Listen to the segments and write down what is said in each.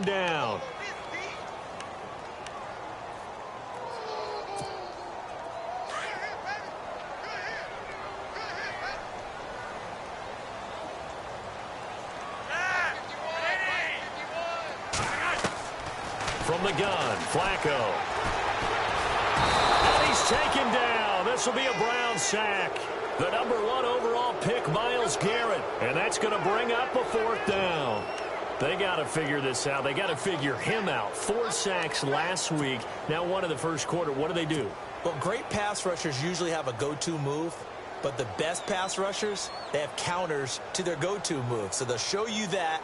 down. From the gun, Flacco. And he's taken down. This will be a Brown sack. The number 1 overall pick, Myles Garrett. And that's going to bring up a 4th down. They got to figure this out. They got to figure him out. 4 sacks last week. Now 1 in the first quarter. What do? Well, great pass rushers usually have a go-to move. But the best pass rushers, they have counters to their go-to move. So they'll show you that.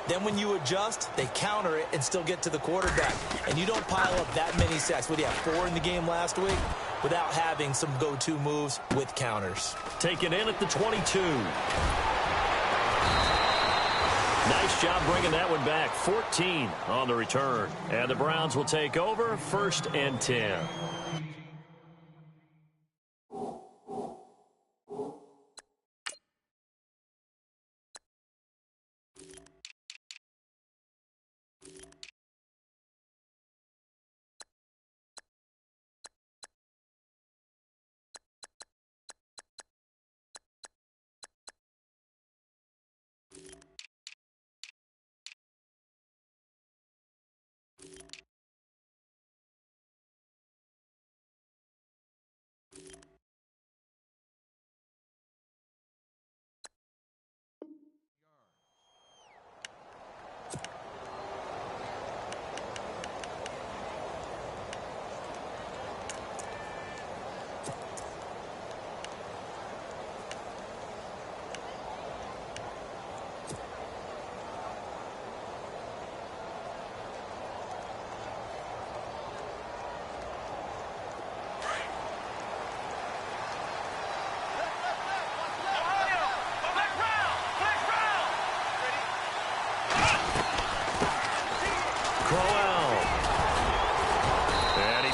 Then when you adjust, they counter it and still get to the quarterback. And you don't pile up that many sacks. What do you have, 4 in the game last week? Without having some go-to moves with counters. Taken in at the 22. Nice job bringing that one back. 14 on the return. And the Browns will take over 1st and 10.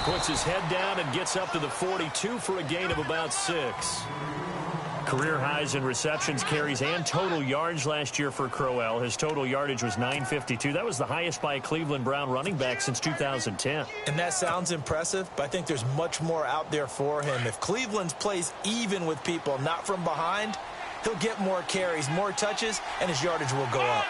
Puts his head down and gets up to the 42 for a gain of about 6. Career highs in receptions, carries, and total yards last year for Crowell. His total yardage was 952. That was the highest by a Cleveland Brown running back since 2010. And that sounds impressive, but I think there's much more out there for him. If Cleveland plays even with people, not from behind, he'll get more carries, more touches, and his yardage will go up.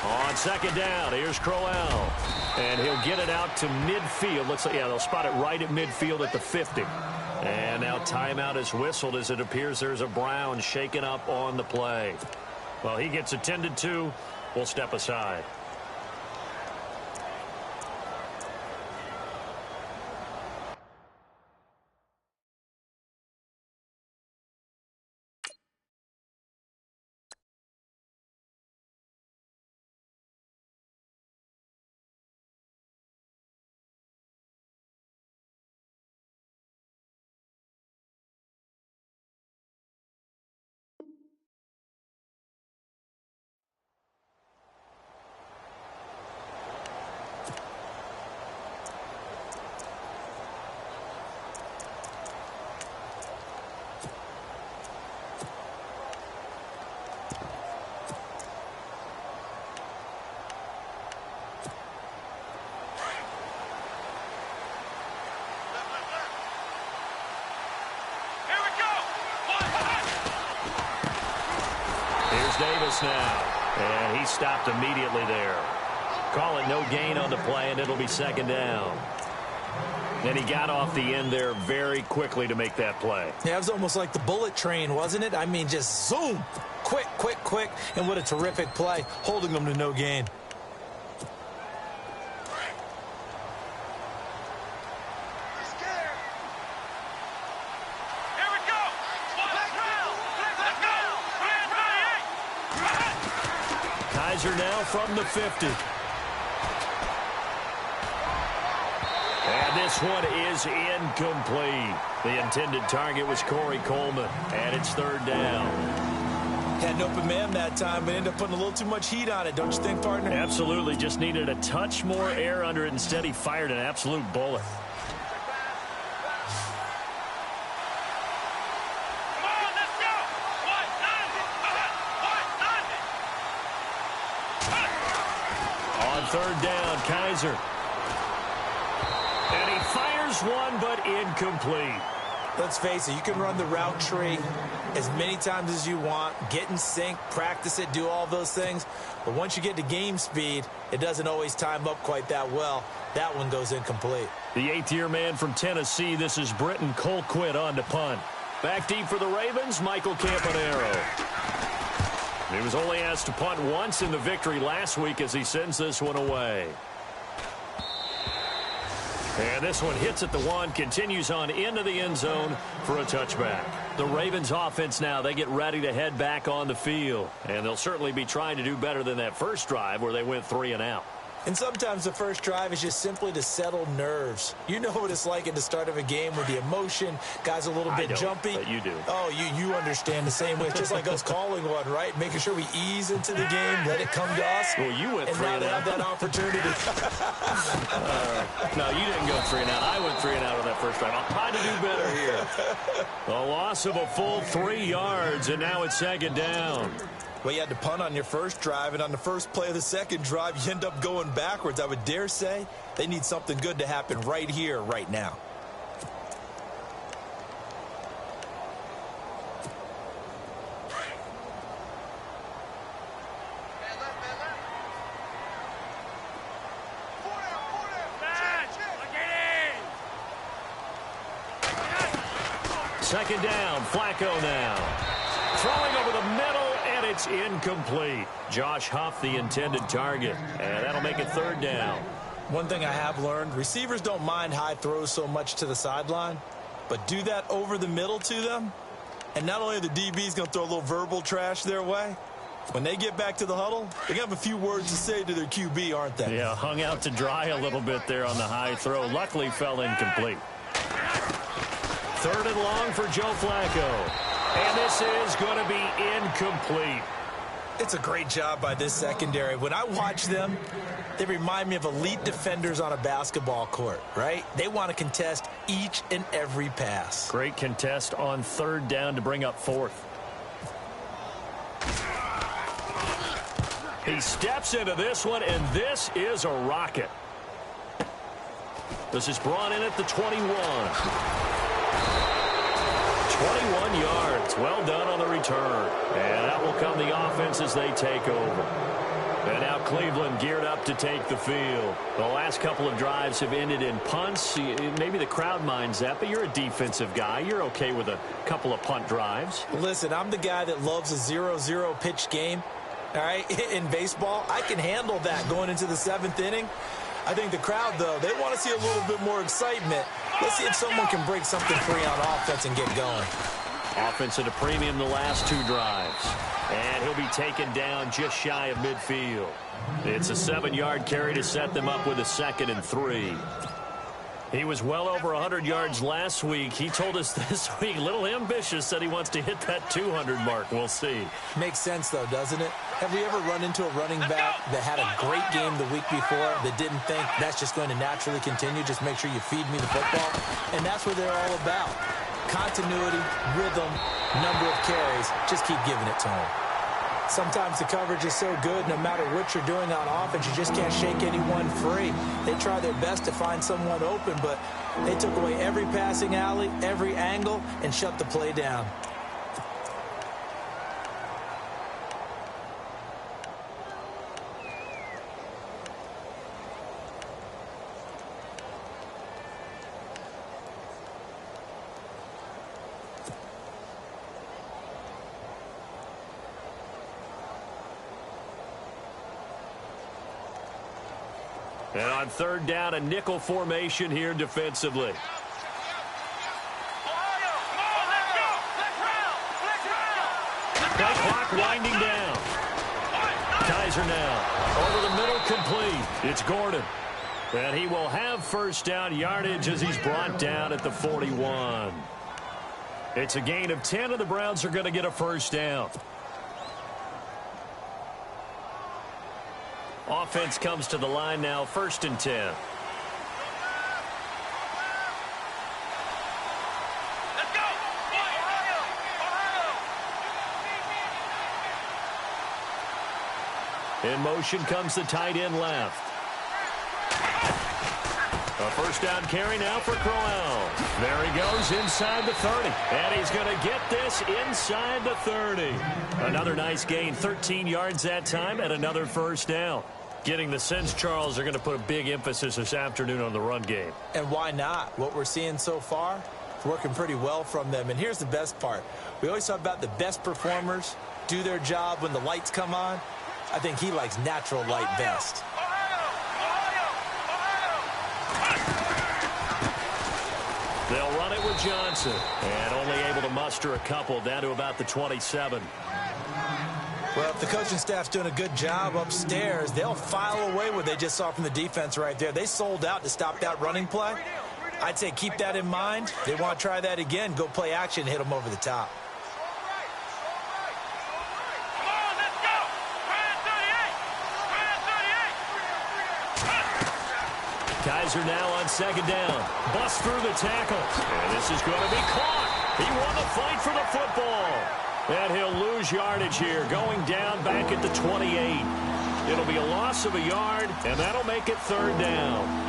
On 2nd down, here's Crowell. And he'll get it out to midfield. Looks like, yeah, they'll spot it right at midfield at the 50. And now timeout is whistled as it appears there's a Brown shaken up on the play. Well, he gets attended to. We'll step aside. Davis now, and he stopped immediately there. Call it no gain on the play, and it'll be 2nd down. And he got off the end there very quickly to make that play. Yeah, it was almost like the bullet train, wasn't it? I mean, just zoom, quick, quick, quick, and what a terrific play, holding them to no gain. Kaiser now from the 50. And this one is incomplete. The intended target was Corey Coleman, and it's 3rd down. Had an open man that time, but ended up putting a little too much heat on it, don't you think, partner? Absolutely. Just needed a touch more air under it. Instead, he fired an absolute bullet. Come on, let's third down. Kaiser. And he fires one, but incomplete. Let's face it, you can run the route tree as many times as you want, get in sync, practice it, do all those things. But once you get to game speed, it doesn't always time up quite that well. That one goes incomplete. The eighth-year man from Tennessee, this is Britton Colquitt on to punt. Back deep for the Ravens, Michael Campanaro. He was only asked to punt once in the victory last week as he sends this one away. And this one hits at the one, continues on into the end zone for a touchback. The Ravens offense now, they get ready to head back on the field. And they'll certainly be trying to do better than that first drive where they went 3 and out. And sometimes the first drive is just simply to settle nerves. You know what it's like at the start of a game with the emotion. Guys a little bit jumpy. But you do. Oh, you understand the same way. It's just like us calling one, right? Making sure we ease into the game, let it come to us. Well, you went 3 and and out. And now they have that opportunity. No, you didn't go 3 and out. I went 3 and out on that first drive. I'll try to do better here. A loss of a full 3 yards, and now it's second down. Well, you had to punt on your first drive, and on the first play of the second drive, you end up going backwards. I would dare say they need something good to happen right here, right now. Second down, Flacco now. Throwing over the middle, and it's incomplete. Josh Huff, the intended target, and that'll make it third down. One thing I have learned, receivers don't mind high throws so much to the sideline, but do that over the middle to them, and not only are the DBs going to throw a little verbal trash their way, when they get back to the huddle, they're going to have a few words to say to their QB, aren't they? Yeah, hung out to dry a little bit there on the high throw. Luckily fell incomplete. Third and long for Joe Flacco. And this is going to be incomplete. It's a great job by this secondary. When I watch them, they remind me of elite defenders on a basketball court, right? They want to contest each and every pass. Great contest on third down to bring up fourth. He steps into this one, and this is a rocket. This is brought in at the 21. 21 yards. Well done on the return. And that will come the offense as they take over. And now Cleveland geared up to take the field. The last couple of drives have ended in punts. Maybe the crowd minds that, but you're a defensive guy. You're okay with a couple of punt drives. Listen, I'm the guy that loves a 0-0 pitch game. All right, in baseball, I can handle that going into the 7th inning. I think the crowd, though, they want to see a little bit more excitement. Let's see if someone can break something free on offense and get going. Offense at a premium the last 2 drives. And he'll be taken down just shy of midfield. It's a 7-yard carry to set them up with a 2nd and 3. He was well over 100 yards last week. He told us this week, a little ambitious, said he wants to hit that 200 mark. We'll see. Makes sense, though, doesn't it? Have we ever run into a running back that had a great game the week before that didn't think that's just going to naturally continue? Just make sure you feed me the football. And that's what they're all about. Continuity, rhythm, number of carries. Just keep giving it to them. Sometimes the coverage is so good, no matter what you're doing on offense, you just can't shake anyone free. They try their best to find someone open, but they took away every passing alley, every angle, and shut the play down. And on third down, a nickel formation here defensively. Play clock winding down. Kaiser now. Over the middle, complete. It's Gordon. And he will have first down yardage as he's brought down at the 41. It's a gain of 10, and the Browns are going to get a first down. Offense comes to the line now, 1st and 10. Let's go! Ohio! In motion comes the tight end left. A first down carry now for Crowell. There he goes inside the 30. And he's going to get this inside the 30. Another nice gain, 13 yards that time, and another first down. Getting the sense, Charles, are going to put a big emphasis this afternoon on the run game. And why not? What we're seeing so far, it's working pretty well from them. And here's the best part. We always talk about the best performers do their job when the lights come on. I think he likes natural light best. They'll run it with Johnson. And only able to muster a couple down to about the 27. Well, if the coaching staff's doing a good job upstairs, they'll file away what they just saw from the defense right there. They sold out to stop that running play. I'd say keep that in mind. They want to try that again. Go play action, hit them over the top. Kizer now on second down. Busts through the tackles. And this is going to be caught. He won the fight for the football. And he'll lose yardage here, going down back at the 28. It'll be a loss of a yard, and that'll make it third down.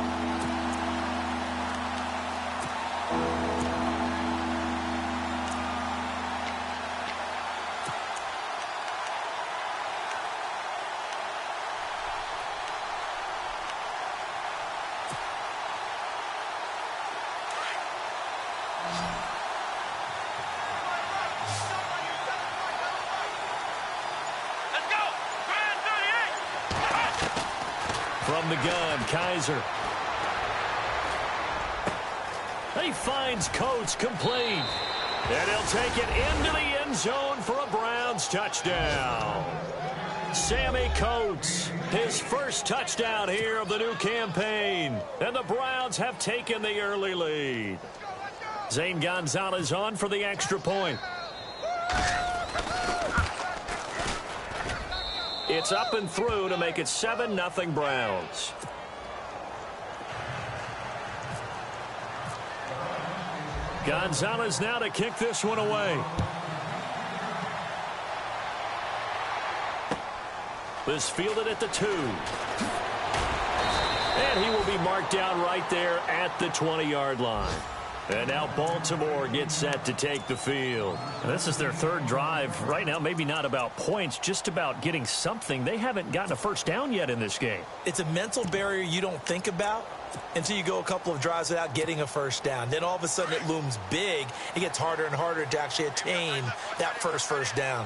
From the gun, Kizer. He finds Coates complete. And he'll take it into the end zone for a Browns touchdown. Sammy Coates, his first touchdown here of the new campaign. And the Browns have taken the early lead. Zane Gonzalez on for the extra point. It's up and through to make it 7-0 Browns. Gonzalez now to kick this one away. This fielded at the 2. And he will be marked down right there at the 20-yard line. And now Baltimore gets set to take the field. And this is their third drive. Right now, maybe not about points, just about getting something. They haven't gotten a first down yet in this game. It's a mental barrier you don't think about until you go a couple of drives without getting a first down. Then all of a sudden it looms big. It gets harder and harder to actually attain that first down.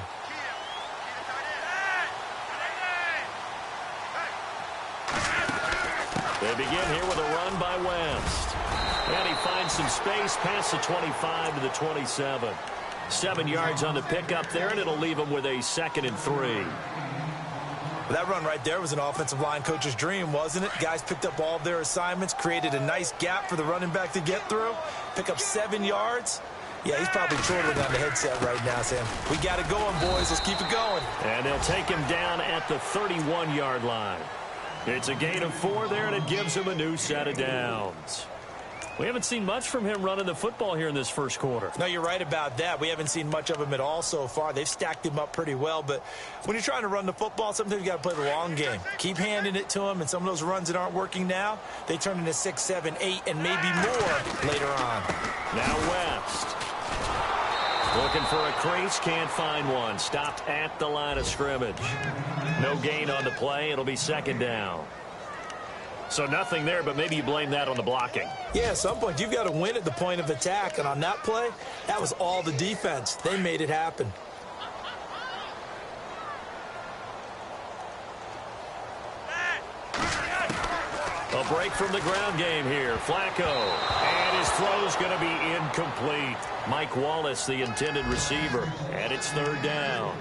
They begin here with a run by West. And he finds some space past the 25 to the 27. 7 yards on the pickup there, and it'll leave him with a 2nd and 3. Well, that run right there was an offensive line coach's dream, wasn't it? Guys picked up all of their assignments, created a nice gap for the running back to get through, pick up 7 yards. Yeah, he's probably chortling on the headset right now, Sam. We got it going, boys. Let's keep it going. And they'll take him down at the 31-yard line. It's a gain of 4 there, and it gives him a new set of downs. We haven't seen much from him running the football here in this first quarter. No, you're right about that. We haven't seen much of him at all so far. They've stacked him up pretty well. But when you're trying to run the football, sometimes you got to play the long game. Keep handing it to him, and some of those runs that aren't working now, they turn into 6, 7, 8, and maybe more later on. Now West. Looking for a crease, can't find one. Stopped at the line of scrimmage. No gain on the play. It'll be 2nd down. So nothing there, but maybe you blame that on the blocking. Yeah, at some point, you've got to win at the point of attack. And on that play, that was all the defense. They made it happen. A break from the ground game here. Flacco. And his throw's going to be incomplete. Mike Wallace, the intended receiver. And it's 3rd down.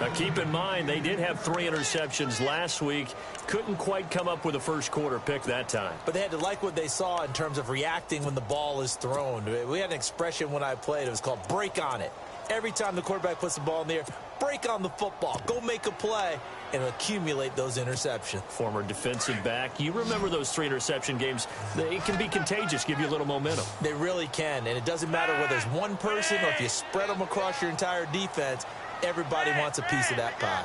Now, keep in mind, they did have 3 interceptions last week. Couldn't quite come up with a first quarter pick that time. But they had to like what they saw in terms of reacting when the ball is thrown. We had an expression when I played. It was called break on it. Every time the quarterback puts the ball in the air, break on the football. Go make a play and accumulate those interceptions. Former defensive back. You remember those 3 interception games. It can be contagious, give you a little momentum. They really can. And it doesn't matter whether it's one person or if you spread them across your entire defense. Everybody wants a piece of that pie.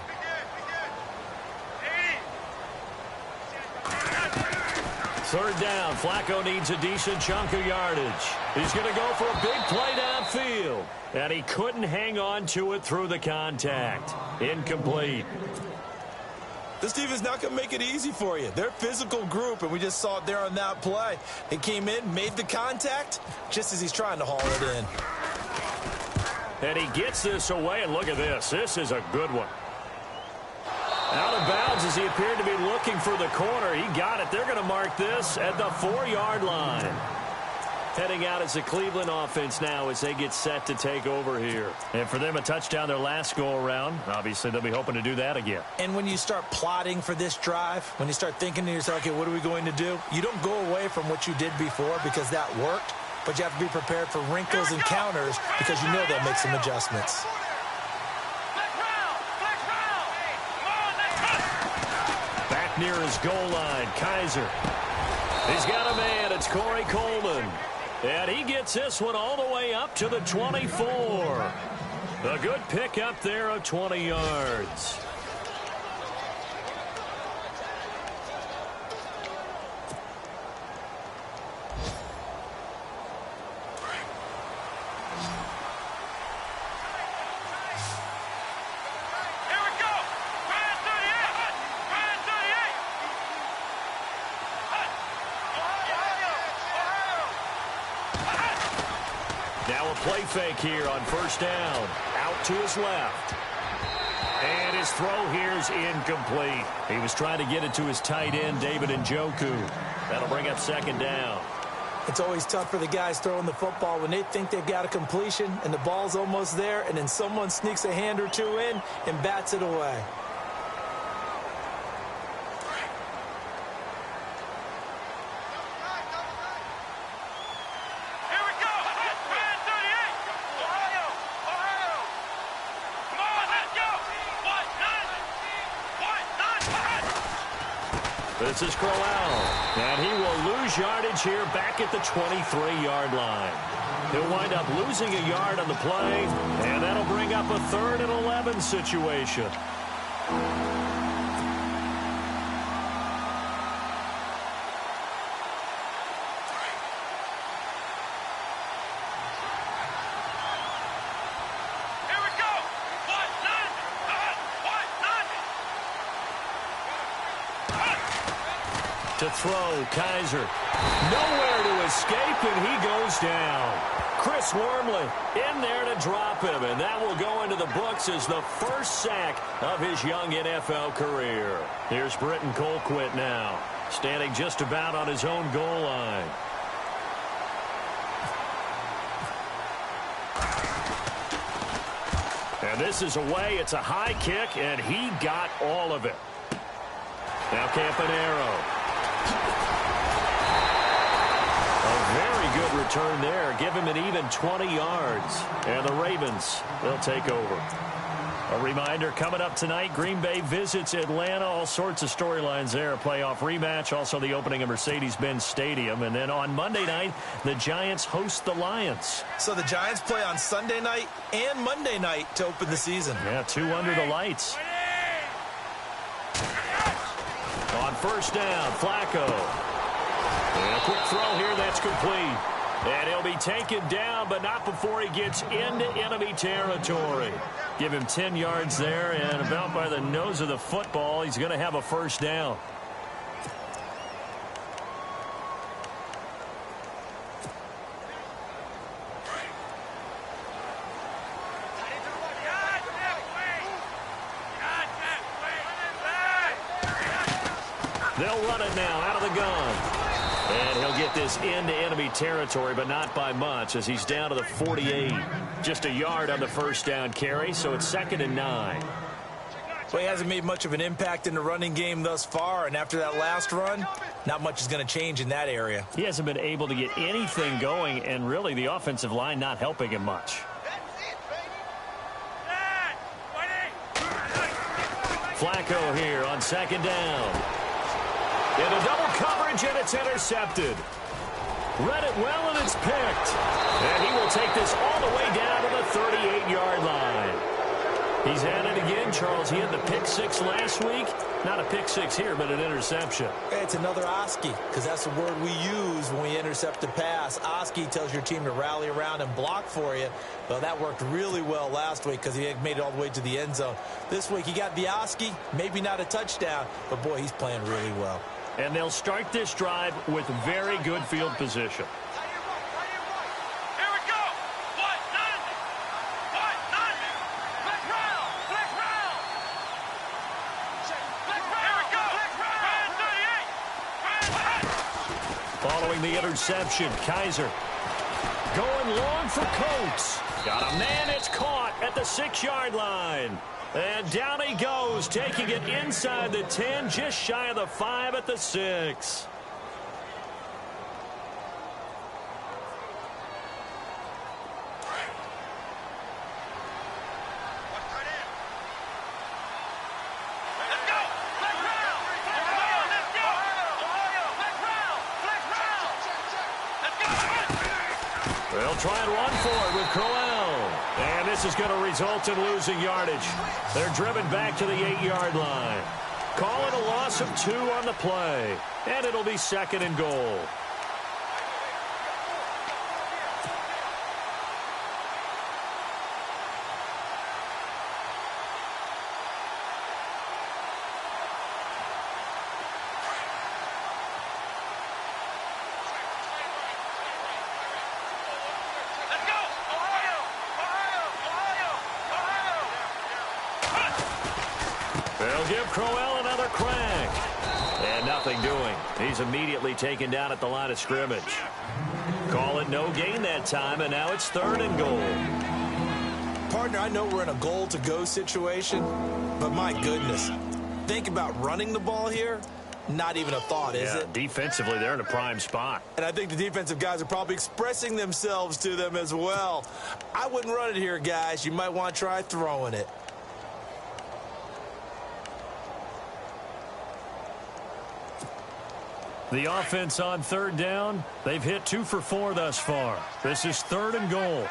Third down. Flacco needs a decent chunk of yardage. He's going to go for a big play downfield. And he couldn't hang on to it through the contact. Incomplete. This defense not going to make it easy for you. They're a physical group, and we just saw it there on that play. He came in, made the contact, just as he's trying to haul it in. And he gets this away, and look at this. This is a good one. Out of bounds as he appeared to be looking for the corner. He got it. They're going to mark this at the 4-yard line. Heading out as the Cleveland offense now as they get set to take over here. And for them, a touchdown their last go-around. Obviously, they'll be hoping to do that again. And when you start plotting for this drive, when you start thinking to yourself, okay, what are we going to do? You don't go away from what you did before because that worked, but you have to be prepared for wrinkles and counters because you know they'll make some adjustments. Back near his goal line, Kaiser. He's got a man. It's Corey Coleman. And he gets this one all the way up to the 24. A good pickup there of 20 yards. Now a play fake here on first down. Out to his left. And his throw here is incomplete. He was trying to get it to his tight end, David Njoku. That'll bring up second down. It's always tough for the guys throwing the football when they think they've got a completion and the ball's almost there, and then someone sneaks a hand or two in and bats it away. This is Crowell, and he will lose yardage here back at the 23-yard line. He'll wind up losing a yard on the play, and that'll bring up a 3rd and 11 situation. To throw, Kaiser. Nowhere to escape, and he goes down. Chris Wormley in there to drop him, and that will go into the books as the first sack of his young NFL career. Here's Britton Colquitt now, standing just about on his own goal line. And this is away. It's a high kick, and he got all of it. Now Campanaro. A very good return there. Give him an even 20 yards. And the Ravens, they'll take over. A reminder, coming up tonight, Green Bay visits Atlanta. All sorts of storylines there. A playoff rematch. Also the opening of Mercedes-Benz Stadium. And then on Monday night, the Giants host the Lions. So the Giants play on Sunday night and Monday night to open the season. Yeah, 2 under the lights. On first down, Flacco. And a quick throw here, that's complete. And he'll be taken down, but not before he gets into enemy territory. Give him 10 yards there, and about by the nose of the football, he's going to have a first down. They'll run it now out of the gun. And he'll get this into enemy territory, but not by much as he's down to the 48. Just a yard on the first down carry, so it's 2nd and 9. Well, he hasn't made much of an impact in the running game thus far, and after that last run, not much is going to change in that area. He hasn't been able to get anything going, and really the offensive line not helping him much. Flacco here on 2nd down. In a double coverage, and it's intercepted. Read it well, and it's picked. And he will take this all the way down to the 38-yard line. He's at it again, Charles. He had the pick six last week. Not a pick six here, but an interception. It's another Oski, because that's the word we use when we intercept a pass. Oski tells your team to rally around and block for you. Well, that worked really well last week because he made it all the way to the end zone. This week he got the Oski, maybe not a touchdown, but boy, he's playing really well. And they'll start this drive with very good field position. Following the interception, Kaiser going long for Coates. Got a man, it's caught at the 6-yard line. And down he goes, taking it inside the 10, just shy of the 5 at the 6. They'll try and run for it with Crowell. And this is going to result in losing yardage. They're driven back to the 8-yard line. Call it a loss of 2 on the play. And it'll be 2nd and goal. They'll give Crowell another crack. And nothing doing. He's immediately taken down at the line of scrimmage. Call it no gain that time, and now it's 3rd and goal. Partner, I know we're in a goal-to-go situation, but my goodness. Think about running the ball here. Not even a thought, is it? Defensively, they're in a prime spot. And I think the defensive guys are probably expressing themselves to them as well. I wouldn't run it here, guys. You might want to try throwing it. The offense on 3rd down. They've hit 2 for 4 thus far. This is 3rd and goal.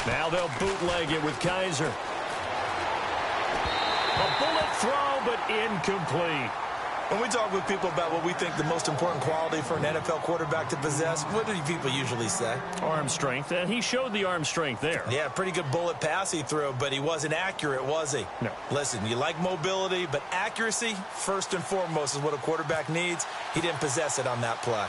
Now they'll bootleg it with Kaiser. A bullet throw, but incomplete. When we talk with people about what we think the most important quality for an NFL quarterback to possess, what do people usually say? Arm strength, and he showed the arm strength there. Yeah, pretty good bullet pass he threw, but he wasn't accurate, was he? No. Listen, you like mobility, but accuracy, first and foremost, is what a quarterback needs. He didn't possess it on that play.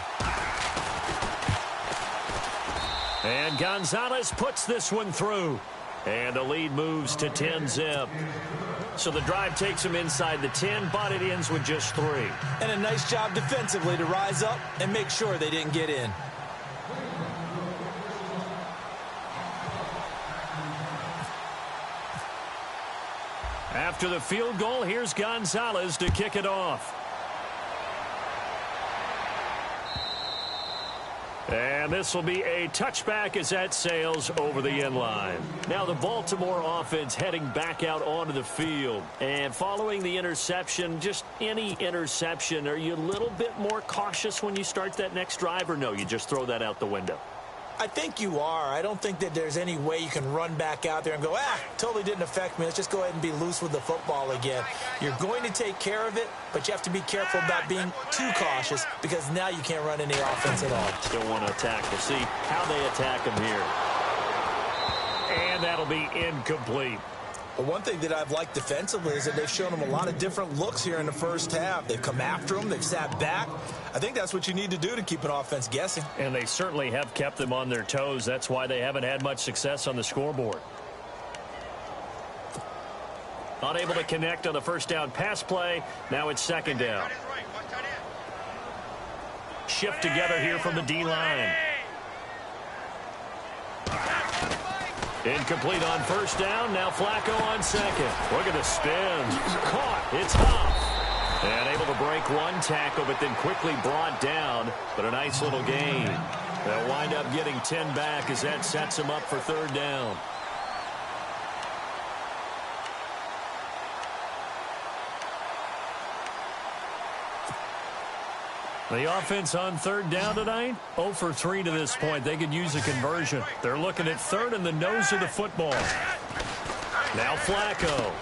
And Gonzalez puts this one through. And the lead moves to 10-zip. So the drive takes him inside the 10, but it ends with just 3. And a nice job defensively to rise up and make sure they didn't get in. After the field goal, here's Gonzalez to kick it off. And this will be a touchback as that sails over the end line. Now the Baltimore offense heading back out onto the field. And following the interception, just any interception, are you a little bit more cautious when you start that next drive, or no, you just throw that out the window? I think you are. I don't think that there's any way you can run back out there and go, totally didn't affect me. Let's just go ahead and be loose with the football again. You're going to take care of it, but you have to be careful about being too cautious because now you can't run any offense at all. Still want to attack. We'll see how they attack him here. And that'll be incomplete. But one thing that I've liked defensively is that they've shown him a lot of different looks here in the first half. They've come after him. They've sat back. I think that's what you need to do to keep an offense guessing. And they certainly have kept them on their toes. That's why they haven't had much success on the scoreboard. Unable to connect on the first down pass play. Now it's 2nd down. Shift together here from the D-line. Incomplete on first down. Now Flacco on 2nd. Look at the spin. Caught. It's off. And able to break one tackle, but then quickly brought down. But a nice little gain. They'll wind up getting 10 back as that sets them up for 3rd down. The offense on third down tonight, 0 for 3 to this point. They could use a conversion. They're looking at third and the nose of the football. Now Flacco.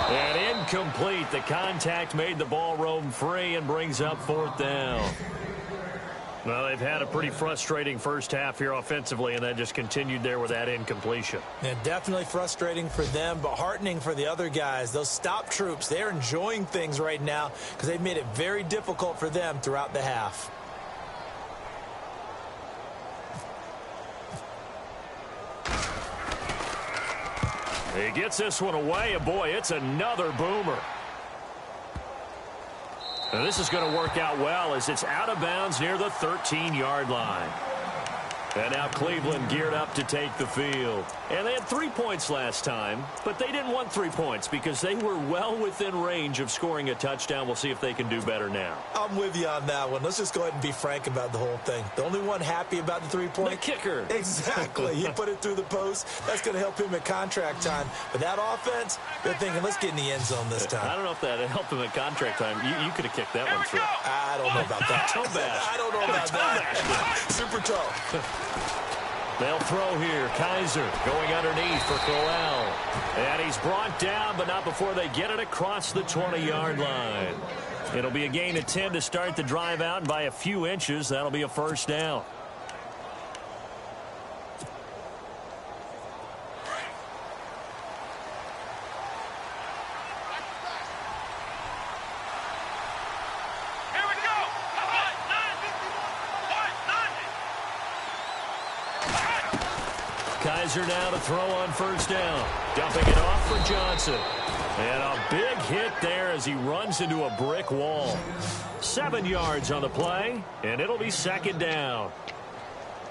And incomplete. The contact made the ball roam free and brings up fourth down. Well, they've had a pretty frustrating first half here offensively, and that just continued there with that incompletion. Yeah, definitely frustrating for them, but heartening for the other guys. Those stop troops, they're enjoying things right now because they've made it very difficult for them throughout the half. He gets this one away, and boy, it's another boomer. Now, this is going to work out well as it's out of bounds near the 13-yard line. And now Cleveland geared up to take the field. And they had 3 points last time, but they didn't want 3 points because they were well within range of scoring a touchdown. We'll see if they can do better now. I'm with you on that one. Let's just go ahead and be frank about the whole thing. The only one happy about the 3-point? The kicker. Exactly. He put it through the post. That's going to help him at contract time. But that offense, they're thinking, let's get in the end zone this time. I don't know if that helped him at contract time. You could have kicked that one through. I don't know about that. Toe bash. I don't know about that. Super toe. They'll throw here. Kaiser going underneath for Crowell. And he's brought down, but not before they get it across the 20-yard line. It'll be a gain of 10 to start the drive out, and by a few inches, that'll be a first down. Kaiser now to throw on first down. Dumping it off for Johnson. And a big hit there as he runs into a brick wall. 7 yards on the play, and it'll be second down.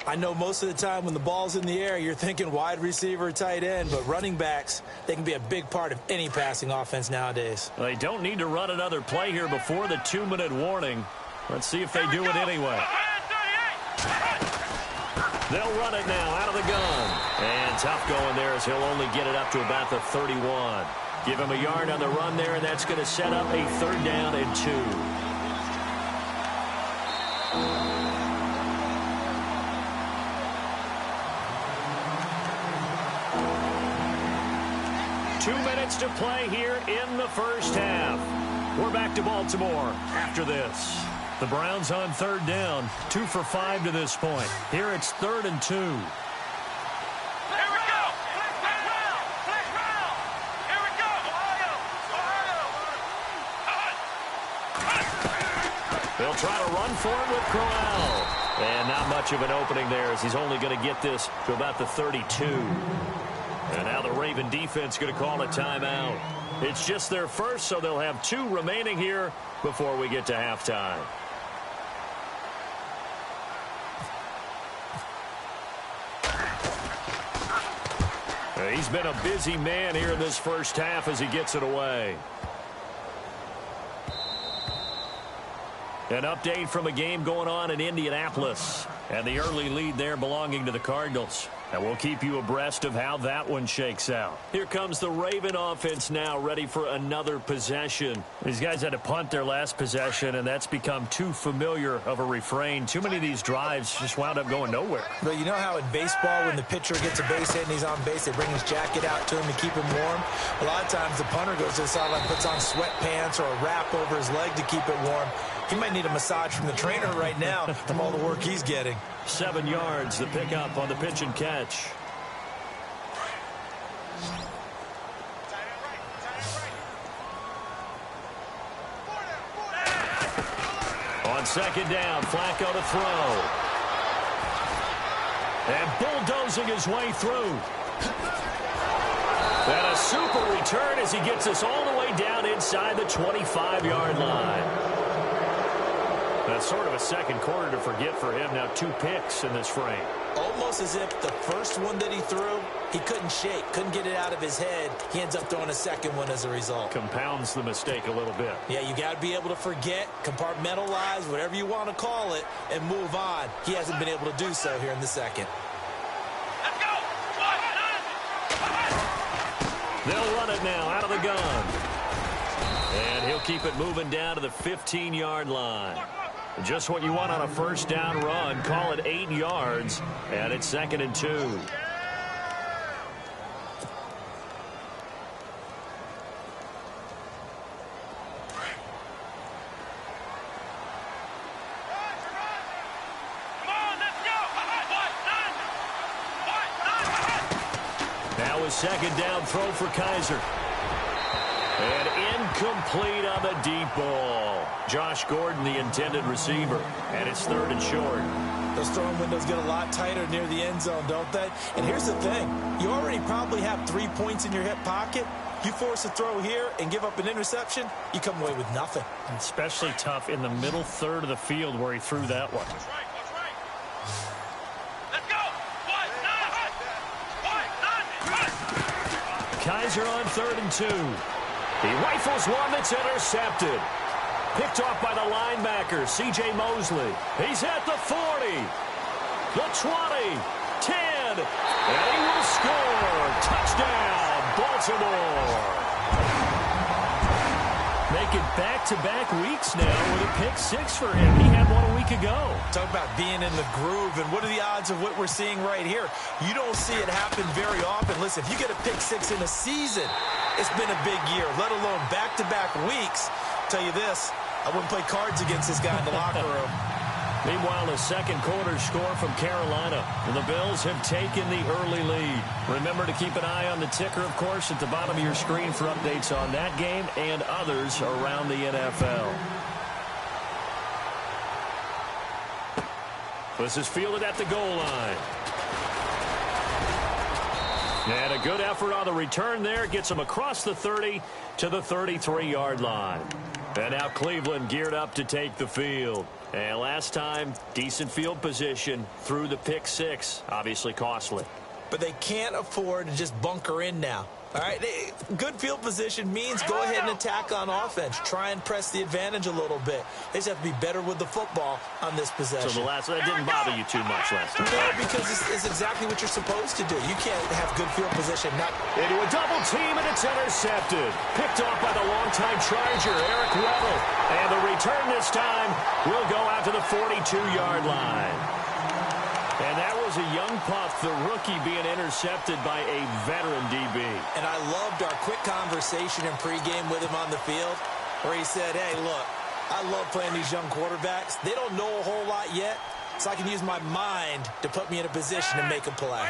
I know most of the time when the ball's in the air, you're thinking wide receiver, tight end, but running backs, they can be a big part of any passing offense nowadays. They don't need to run another play here before the 2-minute warning. Let's see if they do it anyway. They'll run it now out of the gun. And tough going there as he'll only get it up to about the 31. Give him a yard on the run there, and that's going to set up a third down and 2. 2 minutes to play here in the first half. We're back to Baltimore after this. The Browns on third down, 2 for 5 to this point. Here it's 3rd and 2. Here we go. Here we go. They'll try to run for it with Crowell. And not much of an opening there as he's only going to get this to about the 32. And now the Raven defense going to call a timeout. It's just their first, so they'll have 2 remaining here before we get to halftime. He's been a busy man here in this first half as he gets it away. An update from a game going on in Indianapolis. And the early lead there belonging to the Cardinals. And we'll keep you abreast of how that one shakes out. Here comes the Raven offense now, ready for another possession. These guys had to punt their last possession, and that's become too familiar of a refrain. Too many of these drives just wound up going nowhere. But you know how in baseball, when the pitcher gets a base hit and he's on base, they bring his jacket out to him to keep him warm? A lot of times the punter goes to the sideline, puts on sweatpants or a wrap over his leg to keep it warm. He might need a massage from the trainer right now from all the work he's getting. 7 yards, the pickup on the pitch and catch. On second down, Flacco to throw. And bulldozing his way through. And a super return as he gets us all the way down inside the 25-yard line. That's sort of a second quarter to forget for him. Now 2 picks in this frame. Almost as if the first one that he threw, he couldn't shake, couldn't get it out of his head. He ends up throwing a second one as a result. Compounds the mistake a little bit. Yeah, you got to be able to forget, compartmentalize, whatever you want to call it, and move on. He hasn't been able to do so here in the second. Let's go. They'll run it now out of the gun. And he'll keep it moving down to the 15-yard line. Just what you want on a first down run. Call it 8 yards, and it's 2nd and 2. Now a 2nd down throw for Kaiser. And incomplete on the deep ball. Josh Gordon, the intended receiver. And it's 3rd and short. Those throwing windows get a lot tighter near the end zone, don't they? And here's the thing. You already probably have 3 points in your hip pocket. You force a throw here and give up an interception, you come away with nothing. Especially tough in the middle third of the field where he threw that one. That's right. Let's go. Kaiser on 3rd and 2. He rifles one that's intercepted. Picked off by the linebacker, C.J. Mosley. He's at the 40, the 20, 10, and he will score. Touchdown, Baltimore. Making back-to-back weeks now with a pick 6 for him. He had one a week ago. Talk about being in the groove, and what are the odds of what we're seeing right here? You don't see it happen very often. Listen, if you get a pick 6 in a season, it's been a big year, let alone back-to-back weeks. Tell you this, I wouldn't play cards against this guy in the locker room. Meanwhile, a second quarter score from Carolina. And the Bills have taken the early lead. Remember to keep an eye on the ticker, of course, at the bottom of your screen for updates on that game and others around the NFL. This is fielded at the goal line. And a good effort on the return there. Gets him across the 30 to the 33-yard line. And now Cleveland geared up to take the field. And last time, decent field position through the pick 6. Obviously costly. But they can't afford to just bunker in now. All right, good field position means go ahead and attack on offense. Try and press the advantage a little bit. They just have to be better with the football on this possession. So that didn't bother you too much last time? No, because it's exactly what you're supposed to do. You can't have good field position. Into a double team, and it's intercepted. Picked off by the longtime Charger, Eric Weddle. And the return this time will go out to the 42-yard line. And that was a young pup, the rookie being intercepted by a veteran DB. And I loved our quick conversation in pregame with him on the field where he said, hey, look, I love playing these young quarterbacks. They don't know a whole lot yet, so I can use my mind to put me in a position to make a play.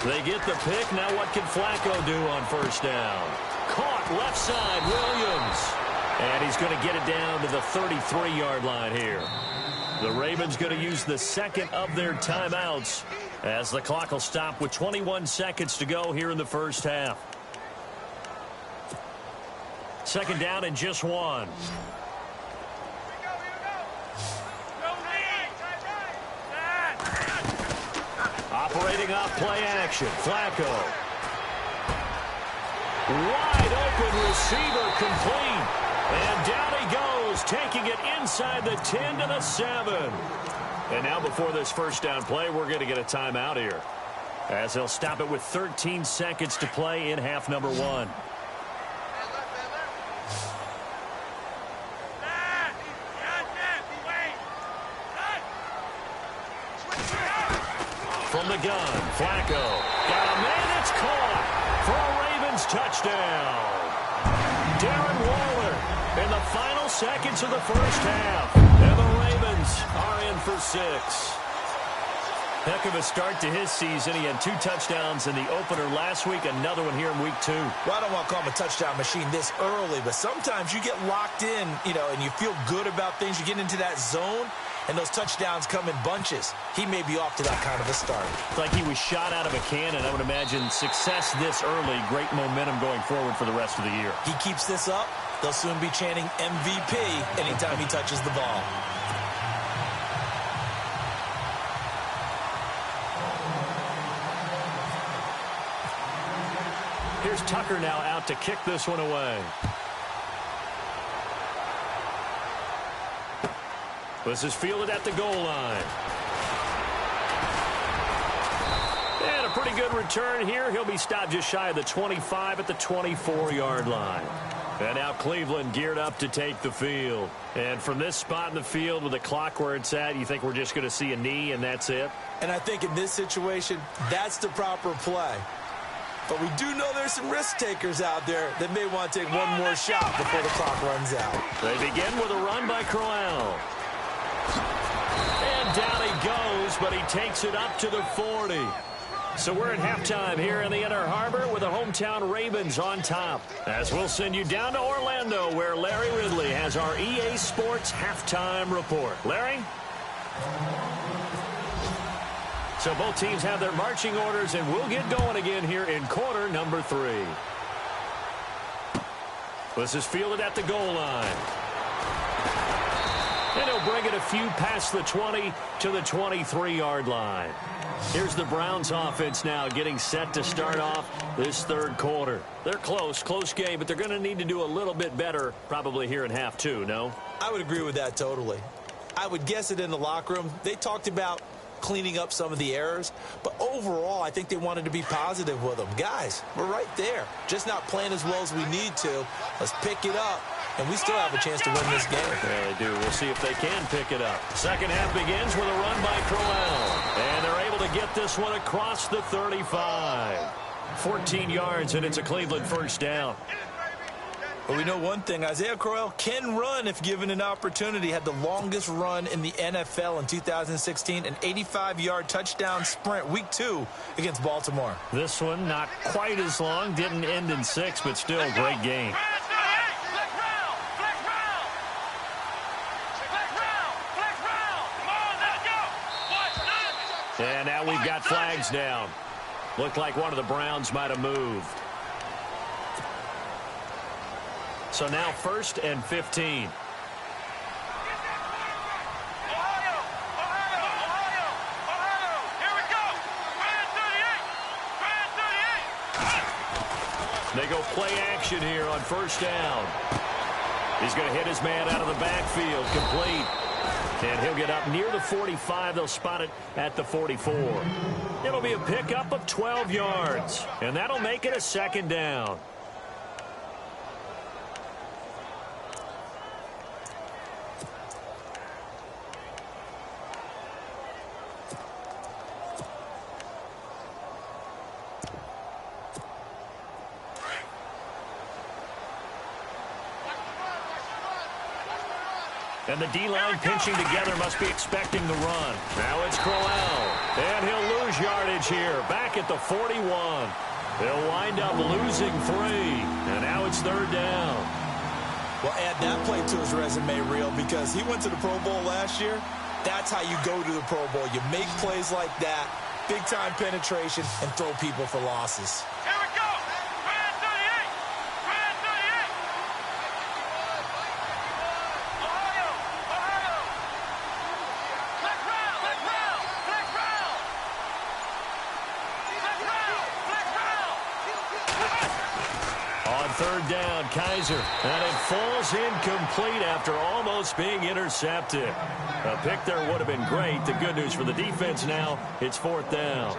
They get the pick. Now what can Flacco do on first down? Caught left side, Williams. And he's going to get it down to the 33-yard line here. The Ravens going to use the second of their timeouts as the clock will stop with 21 seconds to go here in the first half. Second down and just 1. Operating off play action. Flacco. Wide open receiver complete. And down he goes, taking it inside the 10 to the 7. And now before this first down play, we're going to get a timeout here, as they'll stop it with 13 seconds to play in half number 1. From the gun, Flacco. Got a man, it's caught for a Ravens touchdown. Darren Waller in the final seconds of the first half. And the Ravens are in for 6. Heck of a start to his season. He had 2 touchdowns in the opener last week, another one here in week 2. Well, I don't want to call him a touchdown machine this early, but sometimes you get locked in, and you feel good about things. You get into that zone, and those touchdowns come in bunches. He may be off to that kind of a start. It's like he was shot out of a cannon. I would imagine success this early, great momentum going forward for the rest of the year. He keeps this up, they'll soon be chanting MVP anytime he touches the ball. Here's Tucker now out to kick this one away. This is fielded at the goal line. And a pretty good return here. He'll be stopped just shy of the 25 at the 24-yard line. And now Cleveland geared up to take the field. And from this spot in the field with the clock where it's at, you think we're just going to see a knee and that's it? And I think in this situation, that's the proper play. But we do know there's some risk takers out there that may want to take one more shot before the clock runs out. They begin with a run by Crowell. And down he goes, but he takes it up to the 40. So we're at halftime here in the Inner Harbor with the hometown Ravens on top. As we'll send you down to Orlando where Larry Ridley has our EA Sports halftime report. Larry? So both teams have their marching orders, and we'll get going again here in quarter number 3. This is fielded at the goal line. And he'll bring it a few past the 20 to the 23-yard line. Here's the Browns offense now getting set to start off this third quarter. They're close game, but they're going to need to do a little bit better probably here in half 2, no? I would agree with that totally. I would guess it in the locker room. They talked about cleaning up some of the errors, but overall I think they wanted to be positive with them. Guys, we're right there, just not playing as well as we need to. Let's pick it up, and we still have a chance to win this game. Yeah, they do. We'll see if they can pick it up. Second half begins with a run by Crowell, and they're able to get this one across the 35. 14 yards, and it's a Cleveland first down. But we know one thing, Isaiah Crowell can run if given an opportunity. Had the longest run in the NFL in 2016, an 85-yard touchdown sprint, week 2 against Baltimore. This one not quite as long, didn't end in 6, but still a great game. And now we've got flags down. Looked like one of the Browns might have moved. So now 1st and 15. They go play action here on first down. He's going to hit his man out of the backfield, complete. And he'll get up near the 45. They'll spot it at the 44. It'll be a pickup of 12 yards. And that'll make it a second down. And the D-line pinching together must be expecting the run. Now it's Crowell. And he'll lose yardage here. Back at the 41. They'll wind up losing 3. And now it's third down. Well, add that play to his resume reel because he went to the Pro Bowl last year. That's how you go to the Pro Bowl. You make plays like that, big-time penetration, and throw people for losses. Third down, Kaiser, and it falls incomplete after almost being intercepted. A pick there would have been great. The good news for the defense now, it's 4th down.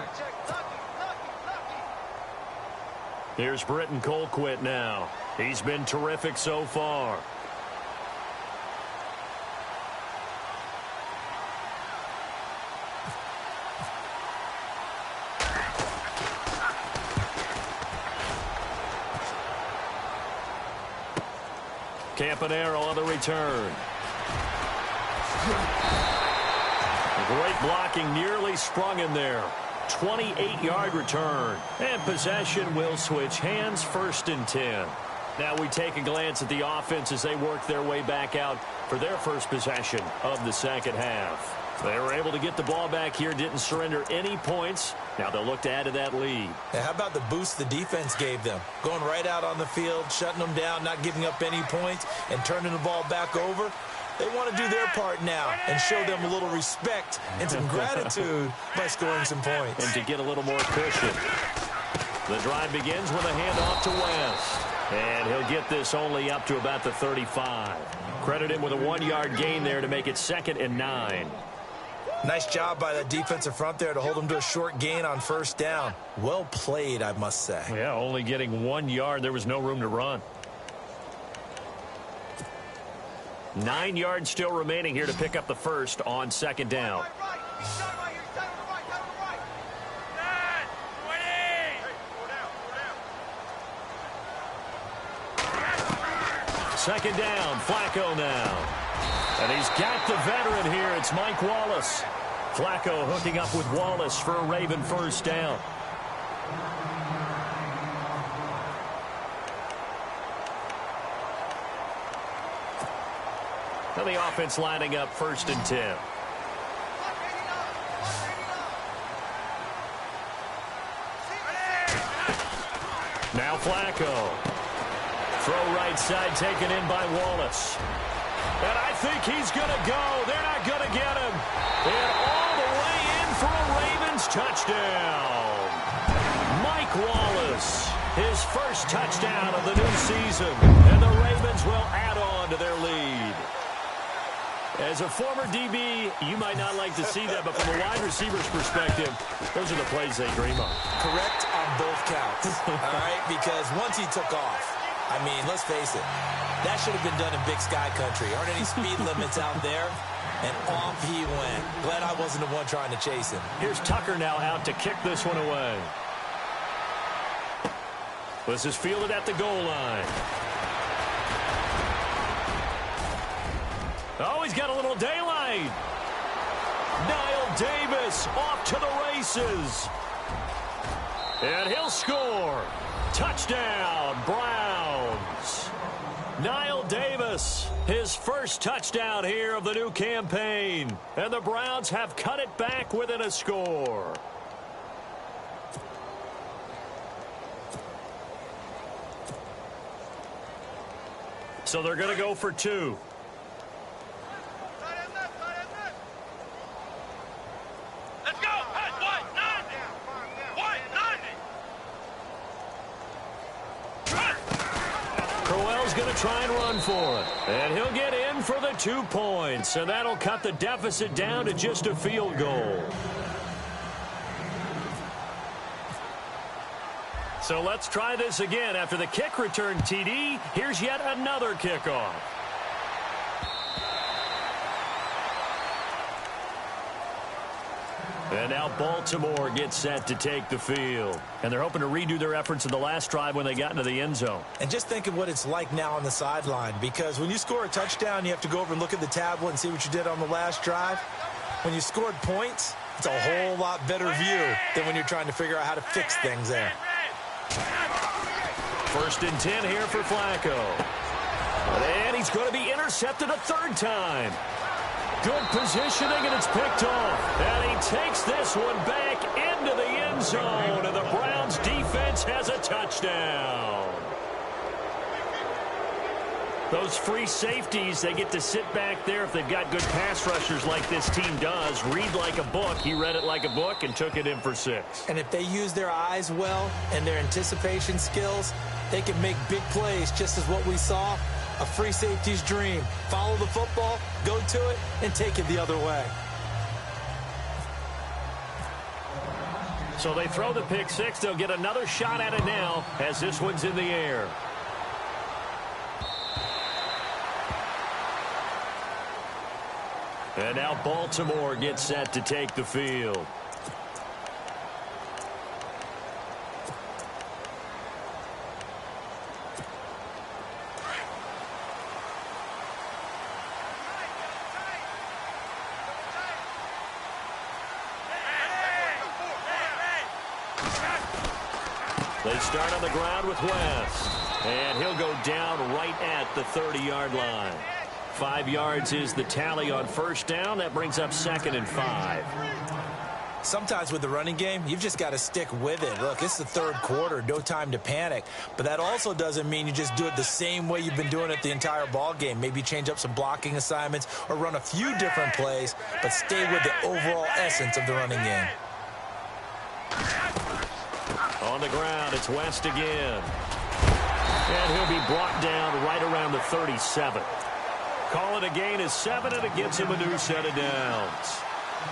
Here's Britton Colquitt now. He's been terrific so far. Campanaro on the return. Great blocking, nearly sprung in there. 28-yard return. And possession will switch hands, 1st and 10. Now we take a glance at the offense as they work their way back out for their first possession of the second half. They were able to get the ball back here, didn't surrender any points. Now they'll look to add to that lead. Now, how about the boost the defense gave them? Going right out on the field, shutting them down, not giving up any points, and turning the ball back over. They want to do their part now and show them a little respect and some gratitude by scoring some points. And to get a little more cushion. The drive begins with a handoff to West. And he'll get this only up to about the 35. Credit him with a 1-yard gain there to make it 2nd and 9. Nice job by the defensive front there to hold him to a short gain on first down. Well played, I must say. Yeah, only getting 1 yard. There was no room to run. 9 yards still remaining here to pick up the first on second down. Second down, Flacco now. And he's got the veteran here. It's Mike Wallace. Flacco hooking up with Wallace for a Raven first down. Now the offense lining up 1st and 10. Now Flacco. Throw right side taken in by Wallace. And I think he's going to go. They're not going to get him. And all the way in for a Ravens touchdown. Mike Wallace, his first touchdown of the new season. And the Ravens will add on to their lead. As a former DB, you might not like to see that, but from a wide receiver's perspective, those are the plays they dream of. Correct on both counts. All right, because once he took off, I mean, let's face it, that should have been done in Big Sky Country. Aren't any speed limits out there? And off he went. Glad I wasn't the one trying to chase him. Here's Tucker now out to kick this one away. This is fielded at the goal line. Oh, he's got a little daylight. Niall Davis off to the races. And he'll score. Touchdown, Browns. Niall Davis, his first touchdown here of the new campaign. And the Browns have cut it back within a score. So they're going to go for 2. Let's go. White, 90. White, 90. Crowell's going to try and run for it. And he'll get in for the 2 points. And that'll cut the deficit down to just a field goal. So let's try this again. After the kick return TD, here's yet another kickoff. And now Baltimore gets set to take the field. And they're hoping to redo their efforts in the last drive when they got into the end zone. And just think of what it's like now on the sideline, because when you score a touchdown, you have to go over and look at the tablet and see what you did on the last drive. When you scored points, it's a whole lot better view than when you're trying to figure out how to fix things there. 1st and 10 here for Flacco. And he's going to be intercepted a 3rd time. Good positioning, and it's picked off. And he takes this one back into the end zone, and the Browns defense has a touchdown. Those free safeties, they get to sit back there if they've got good pass rushers like this team does. Read like a book. He read it like a book and took it in for 6. And if they use their eyes well and their anticipation skills, they can make big plays, just as what we saw. A free safety's dream. Follow the football, go to it, and take it the other way. So they throw the pick 6. They'll get another shot at it now as this one's in the air. And now Baltimore gets set to take the field. They start on the ground with West. And he'll go down right at the 30-yard line. 5 yards is the tally on first down. That brings up 2nd and 5. Sometimes with the running game, you've just got to stick with it. Look, it's the 3rd quarter, no time to panic. But that also doesn't mean you just do it the same way you've been doing it the entire ball game. Maybe change up some blocking assignments or run a few different plays, but stay with the overall essence of the running game. On the ground, it's West again. And he'll be brought down right around the 37. Call it a gain of 7, and it gives him a new set of downs.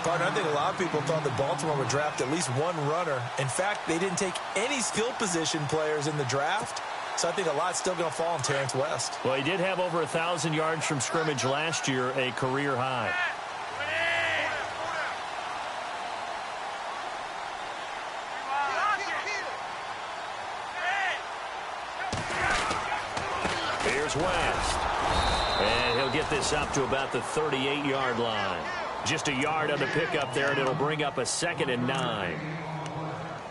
Partner, I think a lot of people thought that Baltimore would draft at least one runner. In fact, they didn't take any skill position players in the draft. So I think a lot's still going to fall on Terrence West. Well, he did have over 1,000 yards from scrimmage last year, a career high. Here's West. And he'll get this up to about the 38-yard line. Just a yard on the pickup there, and it'll bring up a 2nd and 9.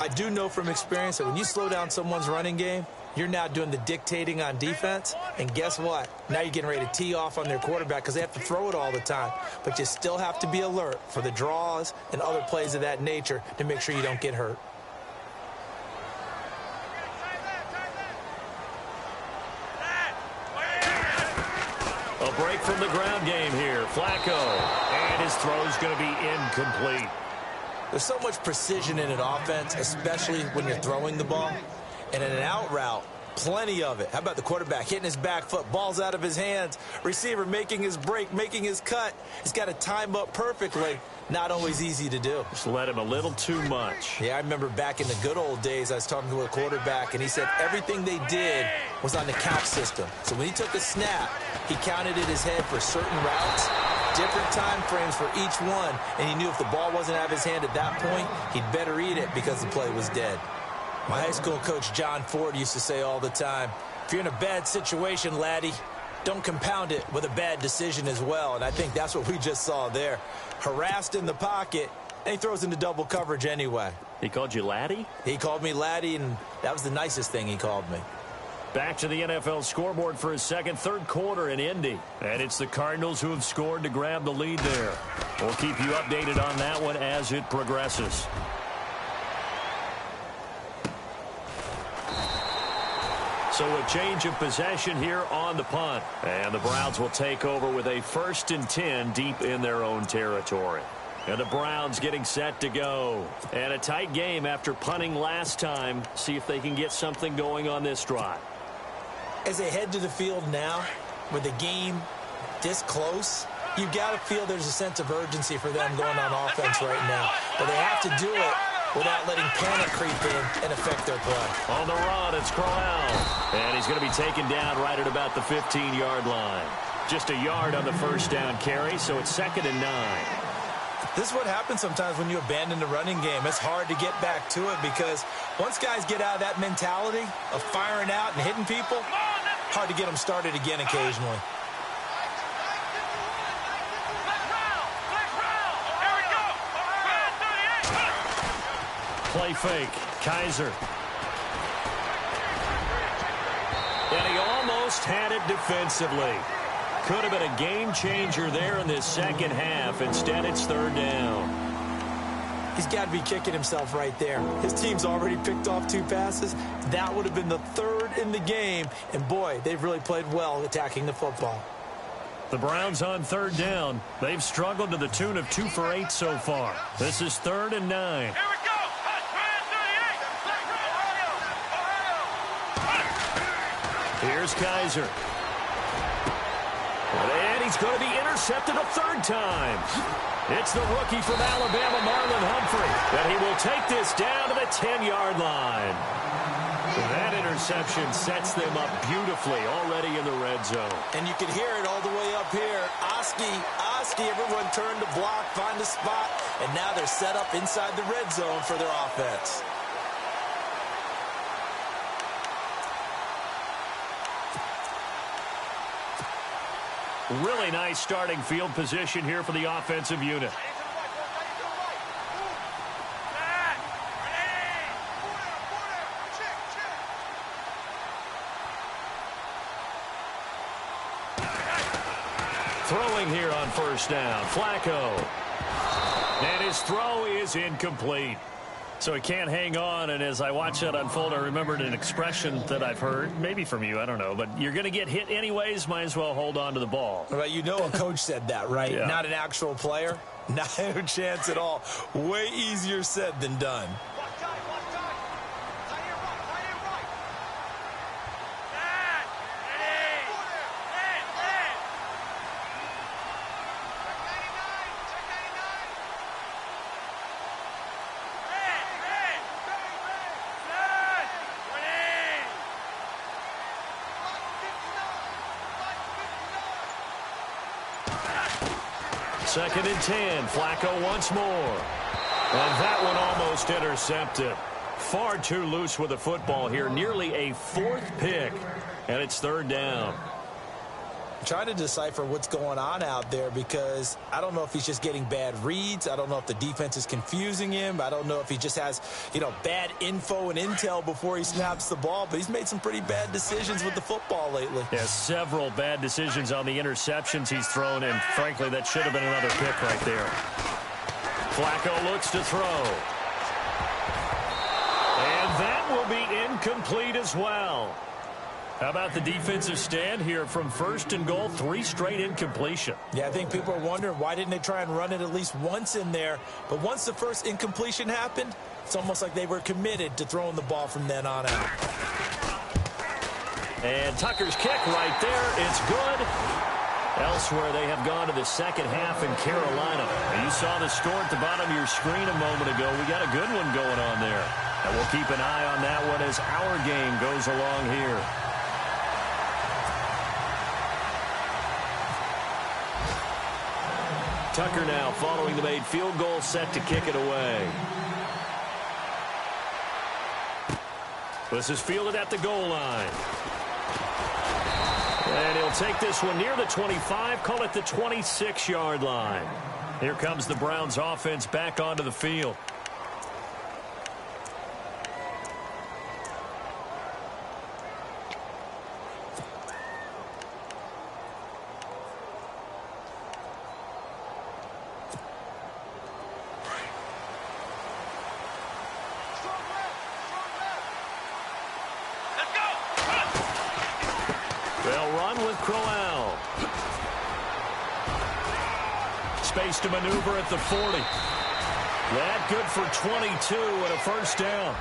I do know from experience that when you slow down someone's running game, you're now doing the dictating on defense. And guess what? Now you're getting ready to tee off on their quarterback because they have to throw it all the time. But you still have to be alert for the draws and other plays of that nature to make sure you don't get hurt. A break from the ground game here. Flacco. And his throw's going to be incomplete. There's so much precision in an offense, especially when you're throwing the ball. And in an out route, plenty of it. How about the quarterback hitting his back foot, ball's out of his hands, receiver making his break, making his cut. He's got to time up perfectly. Not always easy to do. Just let him a little too much. Yeah, I remember back in the good old days, I was talking to a quarterback, and he said everything they did was on the count system. So when he took a snap, he counted in his head for certain routes, different time frames for each one, and he knew if the ball wasn't out of his hand at that point, he'd better eat it because the play was dead. My high school coach, John Ford, used to say all the time, if you're in a bad situation, laddie, don't compound it with a bad decision as well. And I think that's what we just saw there. Harassed in the pocket, and he throws into double coverage anyway. He called you laddie? He called me laddie, and that was the nicest thing he called me. Back to the NFL scoreboard for his third quarter in Indy. And it's the Cardinals who have scored to grab the lead there. We'll keep you updated on that one as it progresses. So a change of possession here on the punt. And the Browns will take over with a 1st and 10 deep in their own territory. And the Browns getting set to go. And a tight game after punting last time. See if they can get something going on this drive. As they head to the field now, with the game this close, you've got to feel there's a sense of urgency for them going on offense right now. But they have to do it without letting panic creep in and affect their play. On the run, it's Crowell. And he's going to be taken down right at about the 15-yard line. Just a yard on the first down carry, so it's 2nd and 9. This is what happens sometimes when you abandon the running game. It's hard to get back to it because once guys get out of that mentality of firing out and hitting people, hard to get them started again occasionally. Play fake. Kaiser. And he almost had it defensively. Could have been a game changer there in this second half. Instead, it's 3rd down. He's got to be kicking himself right there. His team's already picked off 2 passes. That would have been the 3rd in the game. And, boy, they've really played well attacking the football. The Browns on 3rd down. They've struggled to the tune of 2 for 8 so far. This is 3rd and 9. Here's Kaiser. And he's going to be intercepted a 3rd time. It's the rookie from Alabama, Marlon Humphrey. And he will take this down to the 10-yard line. That interception sets them up beautifully already in the red zone. And you can hear it all the way up here. Oski, everyone turned to block, find a spot, and now they're set up inside the red zone for their offense. Really nice starting field position here for the offensive unit. Throwing here on 1st down, Flacco. And his throw is incomplete. So he can't hang on, and as I watch that unfold, I remembered an expression that I've heard, maybe from you, I don't know, but you're going to get hit anyways, might as well hold on to the ball. Well, you know a coach said that, right? Yeah. Not an actual player. Not a chance at all. Way easier said than done. 2nd and 10. Flacco once more. And that one almost intercepted. Far too loose with the football here. Nearly a 4th pick. And it's 3rd down. I'm trying to decipher what's going on out there because I don't know if he's just getting bad reads. I don't know if the defense is confusing him. I don't know if he just has, bad info and intel before he snaps the ball. But he's made some pretty bad decisions with the football lately. Yeah, several bad decisions on the interceptions he's thrown, and frankly, that should have been another pick right there. Flacco looks to throw. And that will be incomplete as well. How about the defensive stand here from 1st and goal, 3 straight incompletion? Yeah, I think people are wondering why didn't they try and run it at least once in there. But once the first incompletion happened, it's almost like they were committed to throwing the ball from then on out. And Tucker's kick right there. It's good. Elsewhere, they have gone to the second half in Carolina. You saw the score at the bottom of your screen a moment ago. We got a good one going on there. And we'll keep an eye on that one as our game goes along here. Tucker now following the made field goal, set to kick it away. This is fielded at the goal line. And he'll take this one near the 25, call it the 26-yard line. Here comes the Browns offense back onto the field. Crowell. Space to maneuver at the 40. That good for 22 and a 1st down.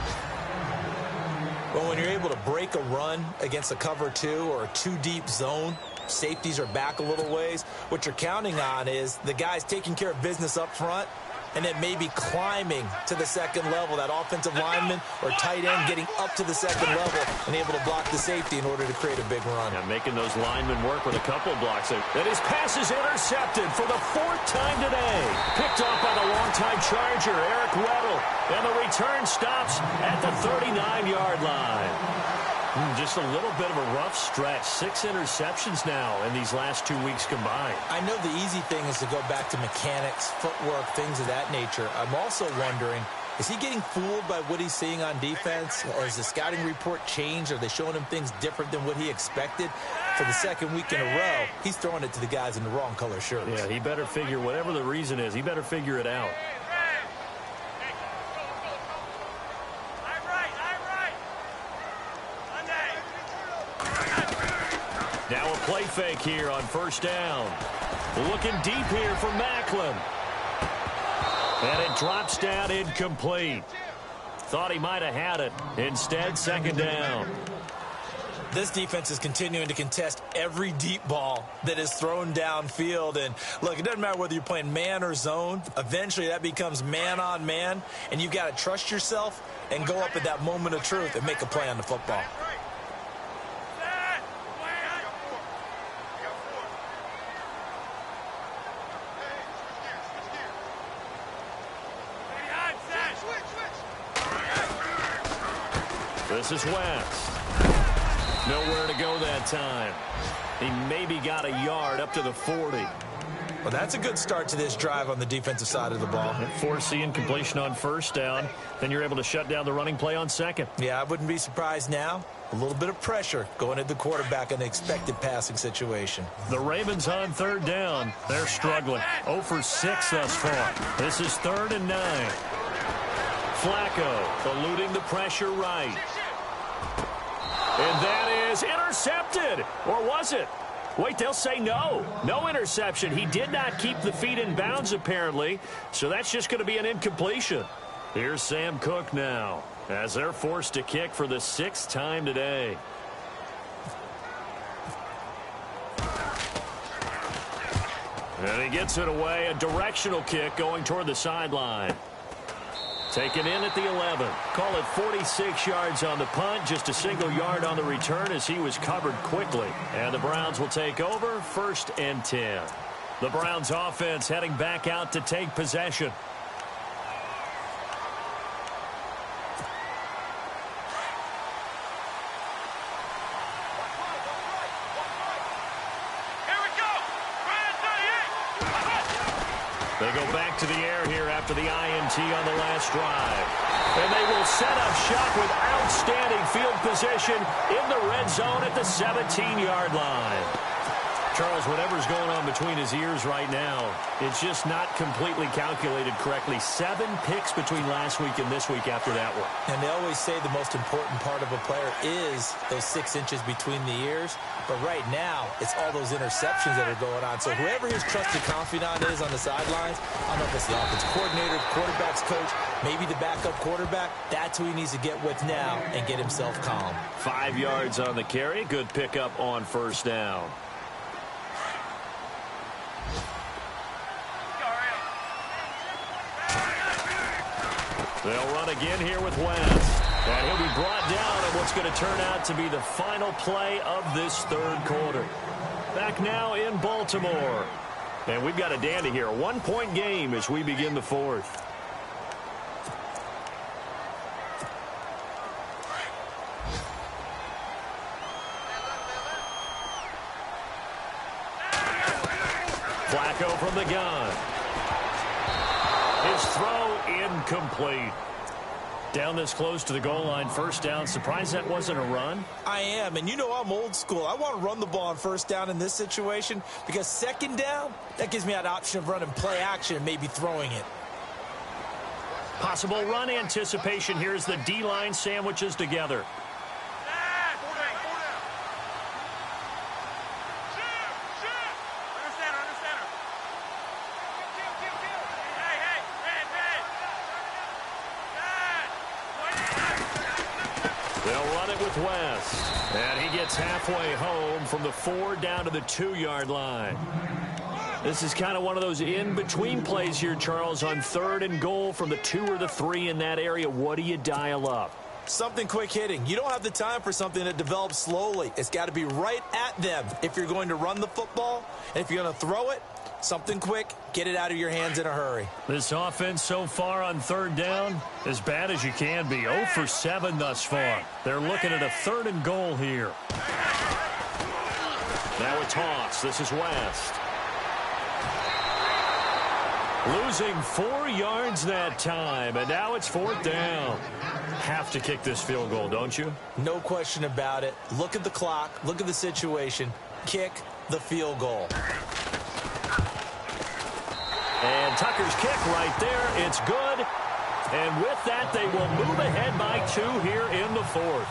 Well, when you're able to break a run against a cover 2 or a 2-deep zone, safeties are back a little ways. What you're counting on is the guys taking care of business up front and then maybe climbing to the second level, that offensive lineman or tight end getting up to the second level and able to block the safety in order to create a big run. Yeah, making those linemen work with a couple blocks. And his pass is intercepted for the 4th time today. Picked off by the longtime Charger, Eric Weddle. And the return stops at the 39-yard line. Just a little bit of a rough stretch. 6 interceptions now in these last 2 weeks combined. I know the easy thing is to go back to mechanics, footwork, things of that nature. I'm also wondering, is he getting fooled by what he's seeing on defense? Has the scouting report changed? Are they showing him things different than what he expected? For the 2nd week in a row, he's throwing it to the guys in the wrong color shirts. Yeah, he better figure, whatever the reason is, he better figure it out. Now a play fake here on 1st down. Looking deep here for Macklin. And it drops down incomplete. Thought he might have had it. Instead, 2nd down. This defense is continuing to contest every deep ball that is thrown downfield. And, look, it doesn't matter whether you're playing man or zone. Eventually, that becomes man-on-man. And you've got to trust yourself and go up at that moment of truth and make a play on the football. This is West. Nowhere to go that time. He maybe got a yard up to the 40. Well, that's a good start to this drive on the defensive side of the ball. Force the incompletion on 1st down. Then you're able to shut down the running play on 2nd. Yeah, I wouldn't be surprised now. A little bit of pressure going at the quarterback in an expected passing situation. The Ravens on 3rd down. They're struggling. 0 for 6 thus far. This is 3rd and 9. Flacco eluding the pressure right. And that is intercepted. Or was it? Wait, they'll say no. No interception. He did not keep the feet in bounds, apparently. So that's just going to be an incompletion. Here's Sam Cook now, as they're forced to kick for the 6th time today. And he gets it away. A directional kick going toward the sideline. Taken in at the 11. Call it 46 yards on the punt. Just a single yard on the return as he was covered quickly. And the Browns will take over 1st and 10. The Browns offense heading back out to take possession. They go back to the air here after the INT on the last drive. And they will set up shop with outstanding field position in the red zone at the 17-yard line. Charles, whatever's going on between his ears right now, it's just not completely calculated correctly. 7 picks between last week and this week after that one. And they always say the most important part of a player is those 6 inches between the ears. But right now, it's all those interceptions that are going on. So whoever his trusted confidant is on the sidelines, I don't know if it's the offensive coordinator, quarterback's coach, maybe the backup quarterback, that's who he needs to get with now and get himself calm. 5 yards on the carry. Good pickup on first down. They'll run again here with Wentz. And he'll be brought down in what's going to turn out to be the final play of this third quarter. Back now in Baltimore. And we've got a dandy here. A 1-point game as we begin the fourth. Flacco from the gun. His throw incomplete. Down this close to the goal line, first down. Surprised that wasn't a run? I am, and you know I'm old school. I want to run the ball on first down in this situation because second down, that gives me that option of running play action and maybe throwing it. Possible run anticipation. Here's the D-line sandwiches together. West, and he gets halfway home from the 4 down to the 2-yard line. This is kind of one of those in-between plays here, Charles, on 3rd and goal from the 2 or the 3 in that area. What do you dial up? Something quick hitting. You don't have the time for something that develops slowly. It's got to be right at them if you're going to run the football, and if you're going to throw it, something quick, get it out of your hands in a hurry. This offense so far on 3rd down, as bad as you can be. 0 for 7 thus far. They're looking at a 3rd and goal here. Now a toss. This is West. Losing 4 yards that time, and now it's 4th down. Have to kick this field goal, don't you? No question about it. Look at the clock. Look at the situation. Kick the field goal. And Tucker's kick right there. It's good. And with that, they will move ahead by 2 here in the 4th.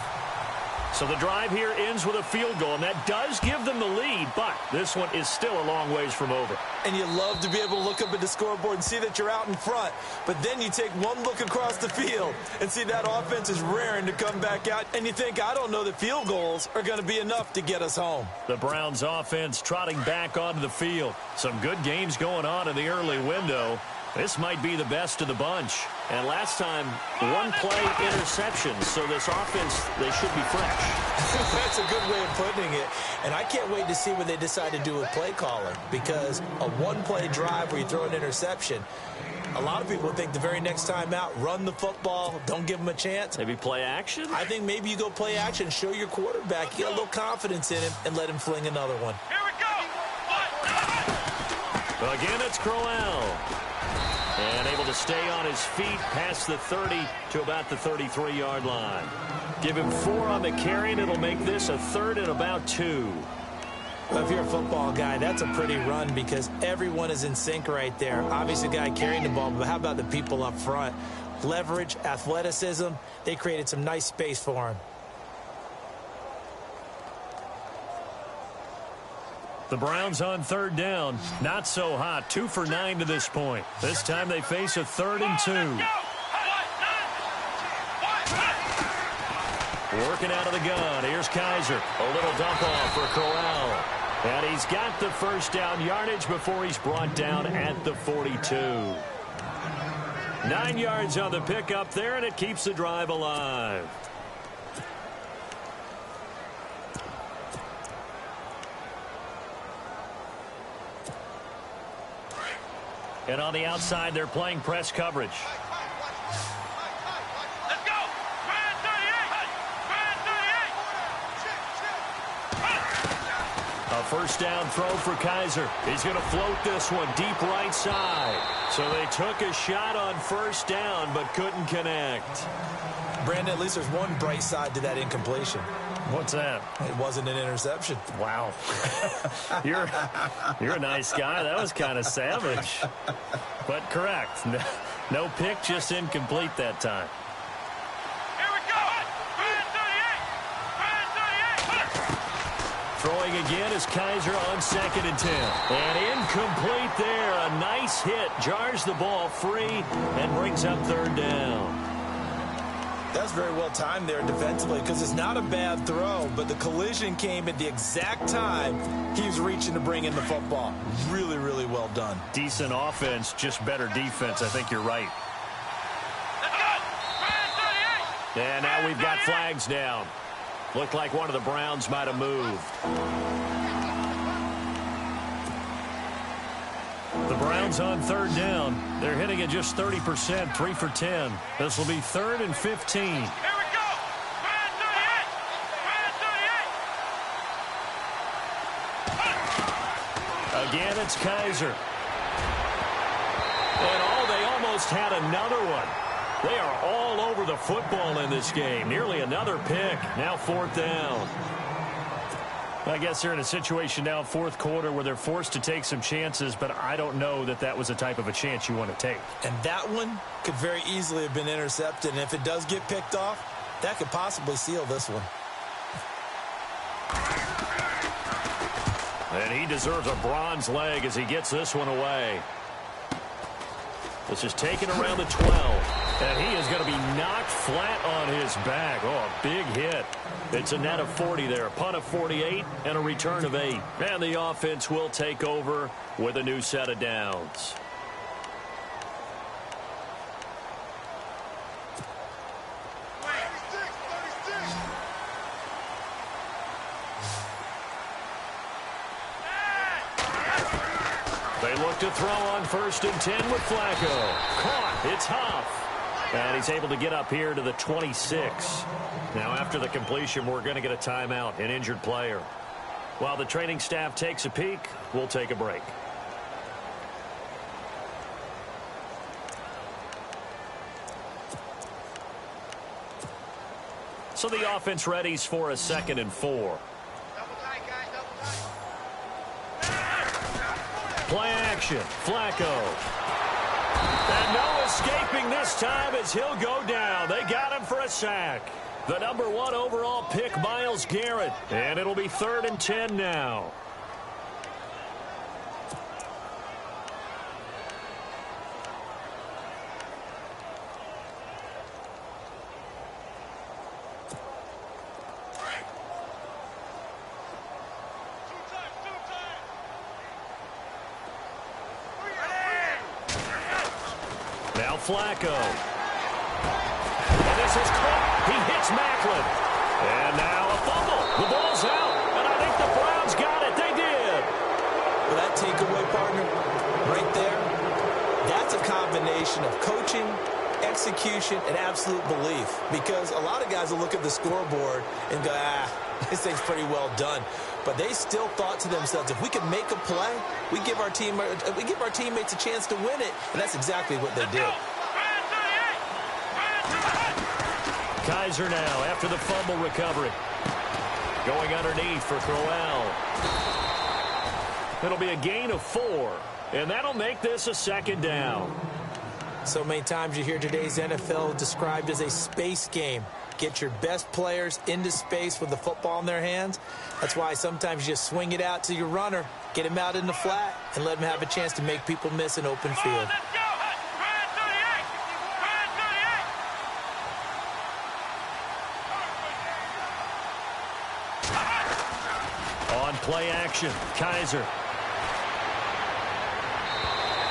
So the drive here ends with a field goal, and that does give them the lead, but this one is still a long ways from over. And you love to be able to look up at the scoreboard and see that you're out in front, but then you take one look across the field and see that offense is raring to come back out, and you think, I don't know that field goals are going to be enough to get us home. The Browns offense trotting back onto the field. Some good games going on in the early window. This might be the best of the bunch. And last time, 1 play interception. So this offense, they should be fresh. That's a good way of putting it. And I can't wait to see what they decide to do with play calling. Because a 1-play drive where you throw an interception, a lot of people think the very next time out, run the football, don't give them a chance. Maybe play action? I think maybe you go play action, show your quarterback, get a little confidence in him, and let him fling another one. Here we go. Again, it's Crowell. And able to stay on his feet past the 30 to about the 33-yard line. Give him 4 on the carry, and it'll make this a 3rd and about 2. Well, if you're a football guy, that's a pretty run because everyone is in sync right there. Obviously, the guy carrying the ball, but how about the people up front? Leverage, athleticism, they created some nice space for him. The Browns on 3rd down. Not so hot. 2 for 9 to this point. This time they face a 3rd and 2. Working out of the gun. Here's Kaiser. A little dump off for Crowell. And he's got the first down yardage before he's brought down at the 42. 9 yards on the pickup there, and it keeps the drive alive. And on the outside, they're playing press coverage. Let's go. Brand 38. Brand 38. A first down throw for Kaiser. He's going to float this one deep right side. So they took a shot on first down but couldn't connect. Brandon, at least there's one bright side to that incompletion. What's that? It wasn't an interception. Wow. You're a nice guy. That was kind of savage. But correct. No pick, just incomplete that time. Here we go. Brand 38. Brand 38. Throwing again is Kaiser on 2nd and 10. And incomplete there. A nice hit. Jars the ball free and brings up 3rd down. That's very well timed there defensively because it's not a bad throw, but the collision came at the exact time he was reaching to bring in the football. Really, really well done. Decent offense, just better defense. I think you're right. Let's go. Brand 38. And now we've got flags down. Looked like one of the Browns might have moved. The Browns on 3rd down. They're hitting at just 30%, 3 for 10. This will be 3rd and 15. Here we go. Brand 38. Brand 38. Again, it's Kaiser. And they almost had another one. They are all over the football in this game. Nearly another pick. Now 4th down. I guess they're in a situation now, 4th quarter, where they're forced to take some chances, but I don't know that that was the type of a chance you want to take. And that one could very easily have been intercepted. And if it does get picked off, that could possibly seal this one. And he deserves a bronze leg as he gets this one away. This is taken around the 12. And he is going to be knocked flat on his back. Oh, a big hit. It's a net of 40 there. A punt of 48 and a return of 8. And the offense will take over with a new set of downs. They look to throw on 1st and 10 with Flacco. Caught. It's Huff. And he's able to get up here to the 26. Now, after the completion, we're going to get a timeout, an injured player. While the training staff takes a peek, we'll take a break. So the offense readies for a 2nd and 4. Play action. Flacco. And no escaping this time as he'll go down. They got him for a sack. The number 1 overall pick, Myles Garrett. And it'll be 3rd and 10 now. Now Flacco. And this is caught. He hits Maclin. And now a fumble. The ball's out. And I think the Browns got it. They did. Well, that takeaway, partner, right there, that's a combination of coaching, execution, and absolute belief. Because a lot of guys will look at the scoreboard and go, this thing's pretty well done. But they still thought to themselves, if we can make a play, we give our teammates a chance to win it. And that's exactly what they did. Kaiser now after the fumble recovery. Going underneath for Crowell. It'll be a gain of 4. And that'll make this a 2nd down. So many times you hear today's NFL described as a space game. Get your best players into space with the football in their hands. That's why sometimes you just swing it out to your runner, get him out in the flat, and let him have a chance to make people miss an open field. On play action, Kaiser.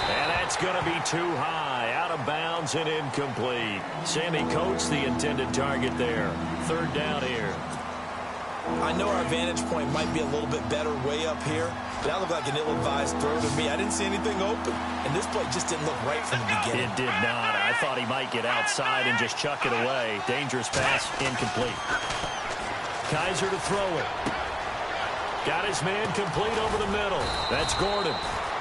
And that's going to be too high, out of bounds and incomplete. Sammy Coates, the intended target there. 3rd down here. I know our vantage point might be a little bit better way up here, but that looked like an ill-advised throw to me. I didn't see anything open, and this play just didn't look right from the beginning. It did not. I thought he might get outside and just chuck it away. Dangerous pass, incomplete. Kaiser to throw it. Got his man complete over the middle. That's Gordon.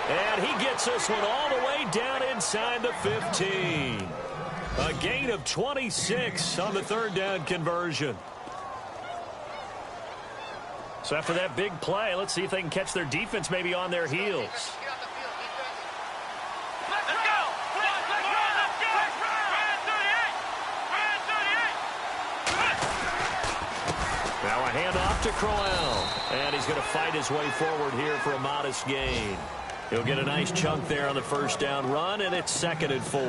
And he gets this one all the way down inside the 15. A gain of 26 on the third down conversion. So after that big play, let's see if they can catch their defense maybe on their heels. Let's go! Let's go! Brand 38! Now a handoff to Crowell. And he's going to fight his way forward here for a modest gain. He'll get a nice chunk there on the first down run, and it's 2nd and 4.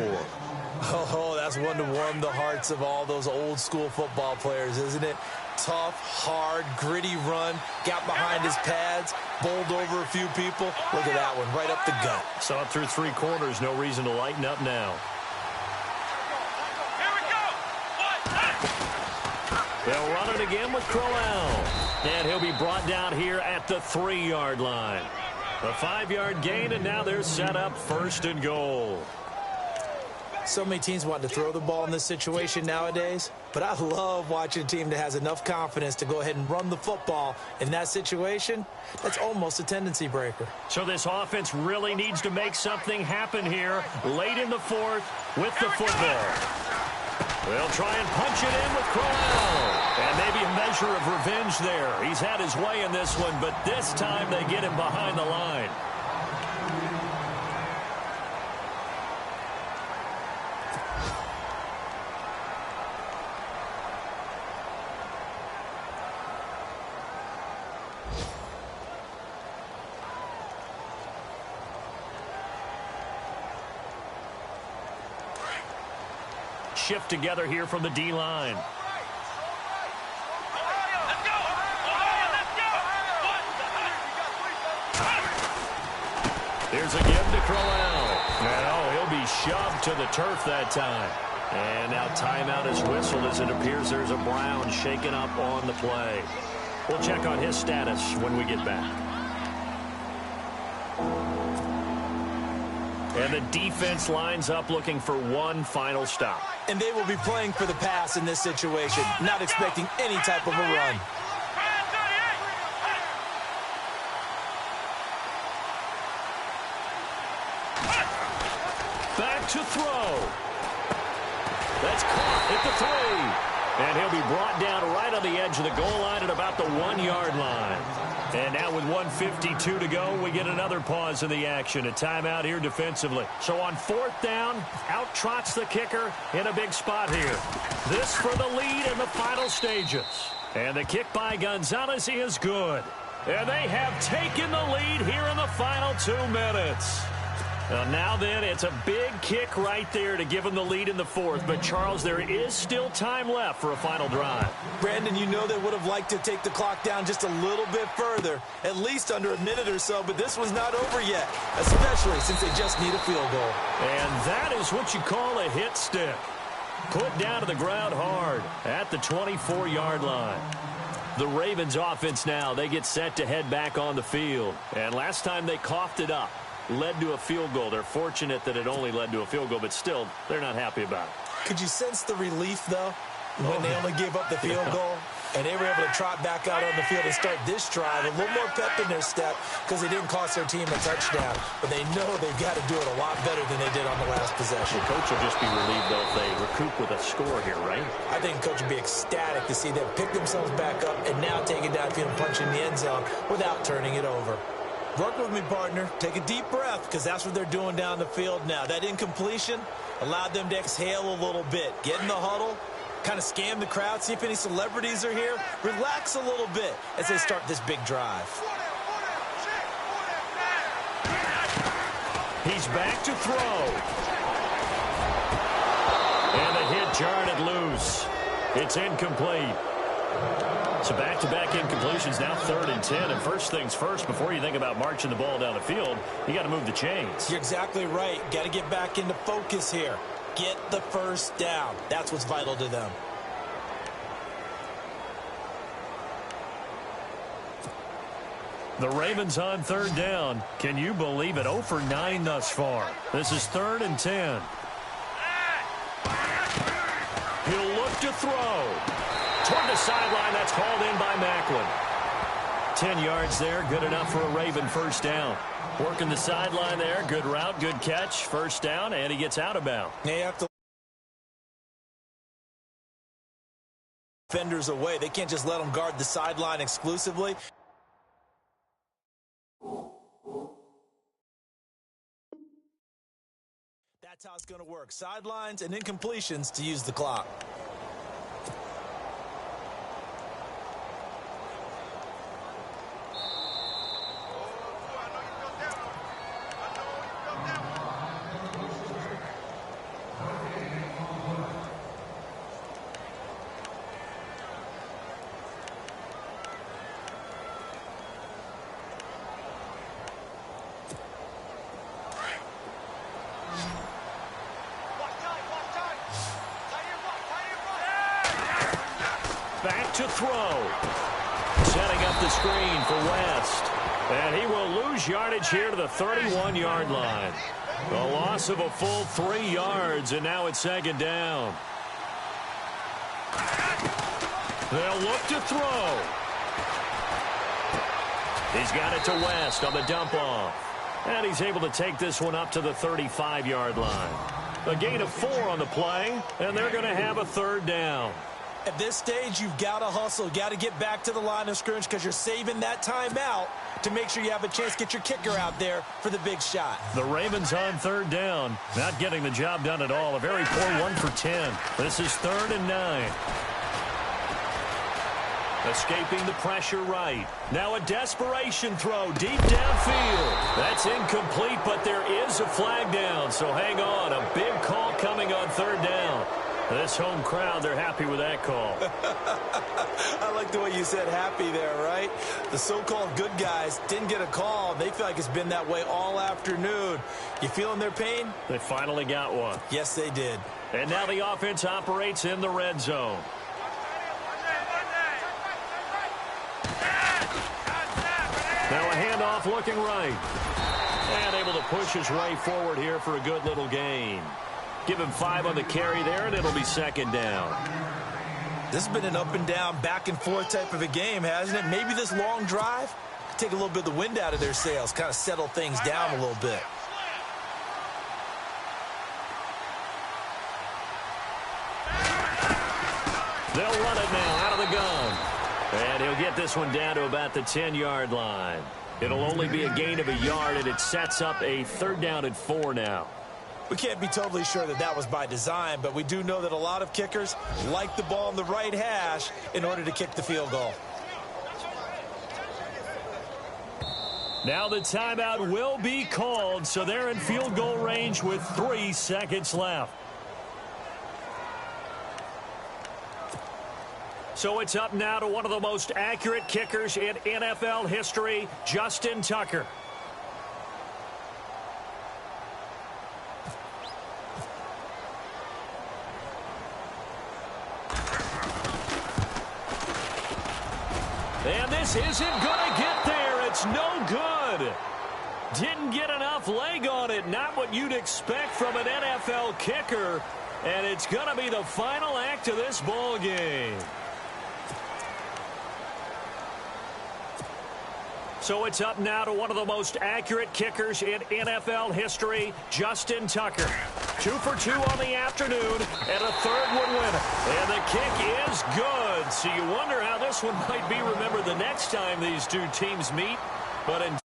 Oh, that's one to warm the hearts of all those old-school football players, isn't it? Tough, hard, gritty run, got behind his pads, bowled over a few people. Look at that one, right up the gut. Saw it through 3 quarters, no reason to lighten up now. Here we go! They'll run it again with Crowell. And he'll be brought down here at the 3-yard line. A 5-yard gain, and now they're set up 1st and goal. So many teams want to throw the ball in this situation nowadays, but I love watching a team that has enough confidence to go ahead and run the football in that situation. That's almost a tendency breaker. So this offense really needs to make something happen here late in the 4th with the football. They'll try and punch it in with Crowell. And maybe a measure of revenge there. He's had his way in this one, but this time they get him behind the line. Shift together here from the D-line. Let's go! Let's go! Here's a give to Crowell. And he'll be shoved to the turf that time. And now timeout is whistled as it appears there's a Brown shaken up on the play. We'll check on his status when we get back. And the defense lines up looking for one final stop. And they will be playing for the pass in this situation, not expecting any type of a run. Brand 38! Back to throw. That's caught at the 3. And he'll be brought down right on the edge of the goal line at about the 1-yard line. And now with 1:52 to go, we get another pause in the action. A timeout here defensively. So on 4th down, out trots the kicker in a big spot here. This for the lead in the final stages. And the kick by Gonzalez is good. And they have taken the lead here in the final 2 minutes. Now then, it's a big kick right there to give them the lead in the 4th. But, Charles, there is still time left for a final drive. Brandon, you know they would have liked to take the clock down just a little bit further, at least under a minute or so, but this was not over yet, especially since they just need a field goal. And that is what you call a hit stick. Put down to the ground hard at the 24-yard line. The Ravens offense now, they get set to head back on the field. And last time they coughed it up, led to a field goal. They're fortunate that it only led to a field goal, but still, they're not happy about it. Could you sense the relief, though, when they only gave up the field goal? And they were able to trot back out on the field and start this drive. A little more pep in their step because they didn't cost their team a touchdown. But they know they've got to do it a lot better than they did on the last possession. The coach will just be relieved, though, if they recoup with a score here, right? I think the coach would be ecstatic to see them pick themselves back up and now take it downfield and punch in the end zone without turning it over. Work with me, partner. Take a deep breath because that's what they're doing down the field now. That incompletion allowed them to exhale a little bit. Get in the huddle, kind of scan the crowd, see if any celebrities are here. Relax a little bit as they start this big drive. He's back to throw. And the hit jarred it loose. It's incomplete. So back-to-back incompletions, now 3rd and 10. And first things first, before you think about marching the ball down the field, you got to move the chains. You're exactly right. Got to get back into focus here. Get the first down. That's what's vital to them. The Ravens on third down. Can you believe it? 0 for 9 thus far. This is 3rd and 10. He'll look to throw. Toward the sideline, that's hauled in by Maclin. 10 yards there, good enough for a Raven first down. Working the sideline there, good route, good catch, first down, and he gets out of bounds. They have to defenders away. They can't just let them guard the sideline exclusively. That's how it's going to work. Sidelines and incompletions to use the clock. Back to throw. Setting up the screen for West. And he will lose yardage here to the 31-yard line. A loss of a full 3 yards, and now it's 2nd down. They'll look to throw. He's got it to West on the dump-off. And he's able to take this one up to the 35-yard line. A gain of 4 on the play, and they're going to have a 3rd down. At this stage, you've got to hustle. You've got to get back to the line of scrimmage because you're saving that timeout to make sure you have a chance to get your kicker out there for the big shot. The Ravens on 3rd down, not getting the job done at all. A very poor 1 for 10. This is 3rd and 9. Escaping the pressure right. Now a desperation throw deep downfield. That's incomplete, but there is a flag down, so hang on. A big call coming on 3rd down. This home crowd, they're happy with that call. I like the way you said happy there, right? The so-called good guys didn't get a call. They feel like it's been that way all afternoon. You feeling their pain? They finally got one. Yes, they did. And now the offense operates in the red zone. Now a handoff looking right. And able to push his way forward here for a good little gain. Give him 5 on the carry there, and it'll be 2nd down. This has been an up and down, back and forth type of a game, hasn't it? Maybe this long drive take a little bit of the wind out of their sails, kind of settle things down a little bit. They'll run it now out of the gun. And he'll get this one down to about the 10-yard line. It'll only be a gain of a yard, and it sets up a 3rd down and 4 now. We can't be totally sure that that was by design, but we do know that a lot of kickers like the ball in the right hash in order to kick the field goal. Now the timeout will be called, so they're in field goal range with 3 seconds left. So it's up now to one of the most accurate kickers in NFL history, Justin Tucker. And this isn't going to get there. It's no good. Didn't get enough leg on it. Not what you'd expect from an NFL kicker. And it's going to be the final act of this ball game. So it's up now to one of the most accurate kickers in NFL history, Justin Tucker. 2 for 2 on the afternoon, and a 3rd would win it. And the kick is good. So you wonder how this one might be remembered the next time these two teams meet. But in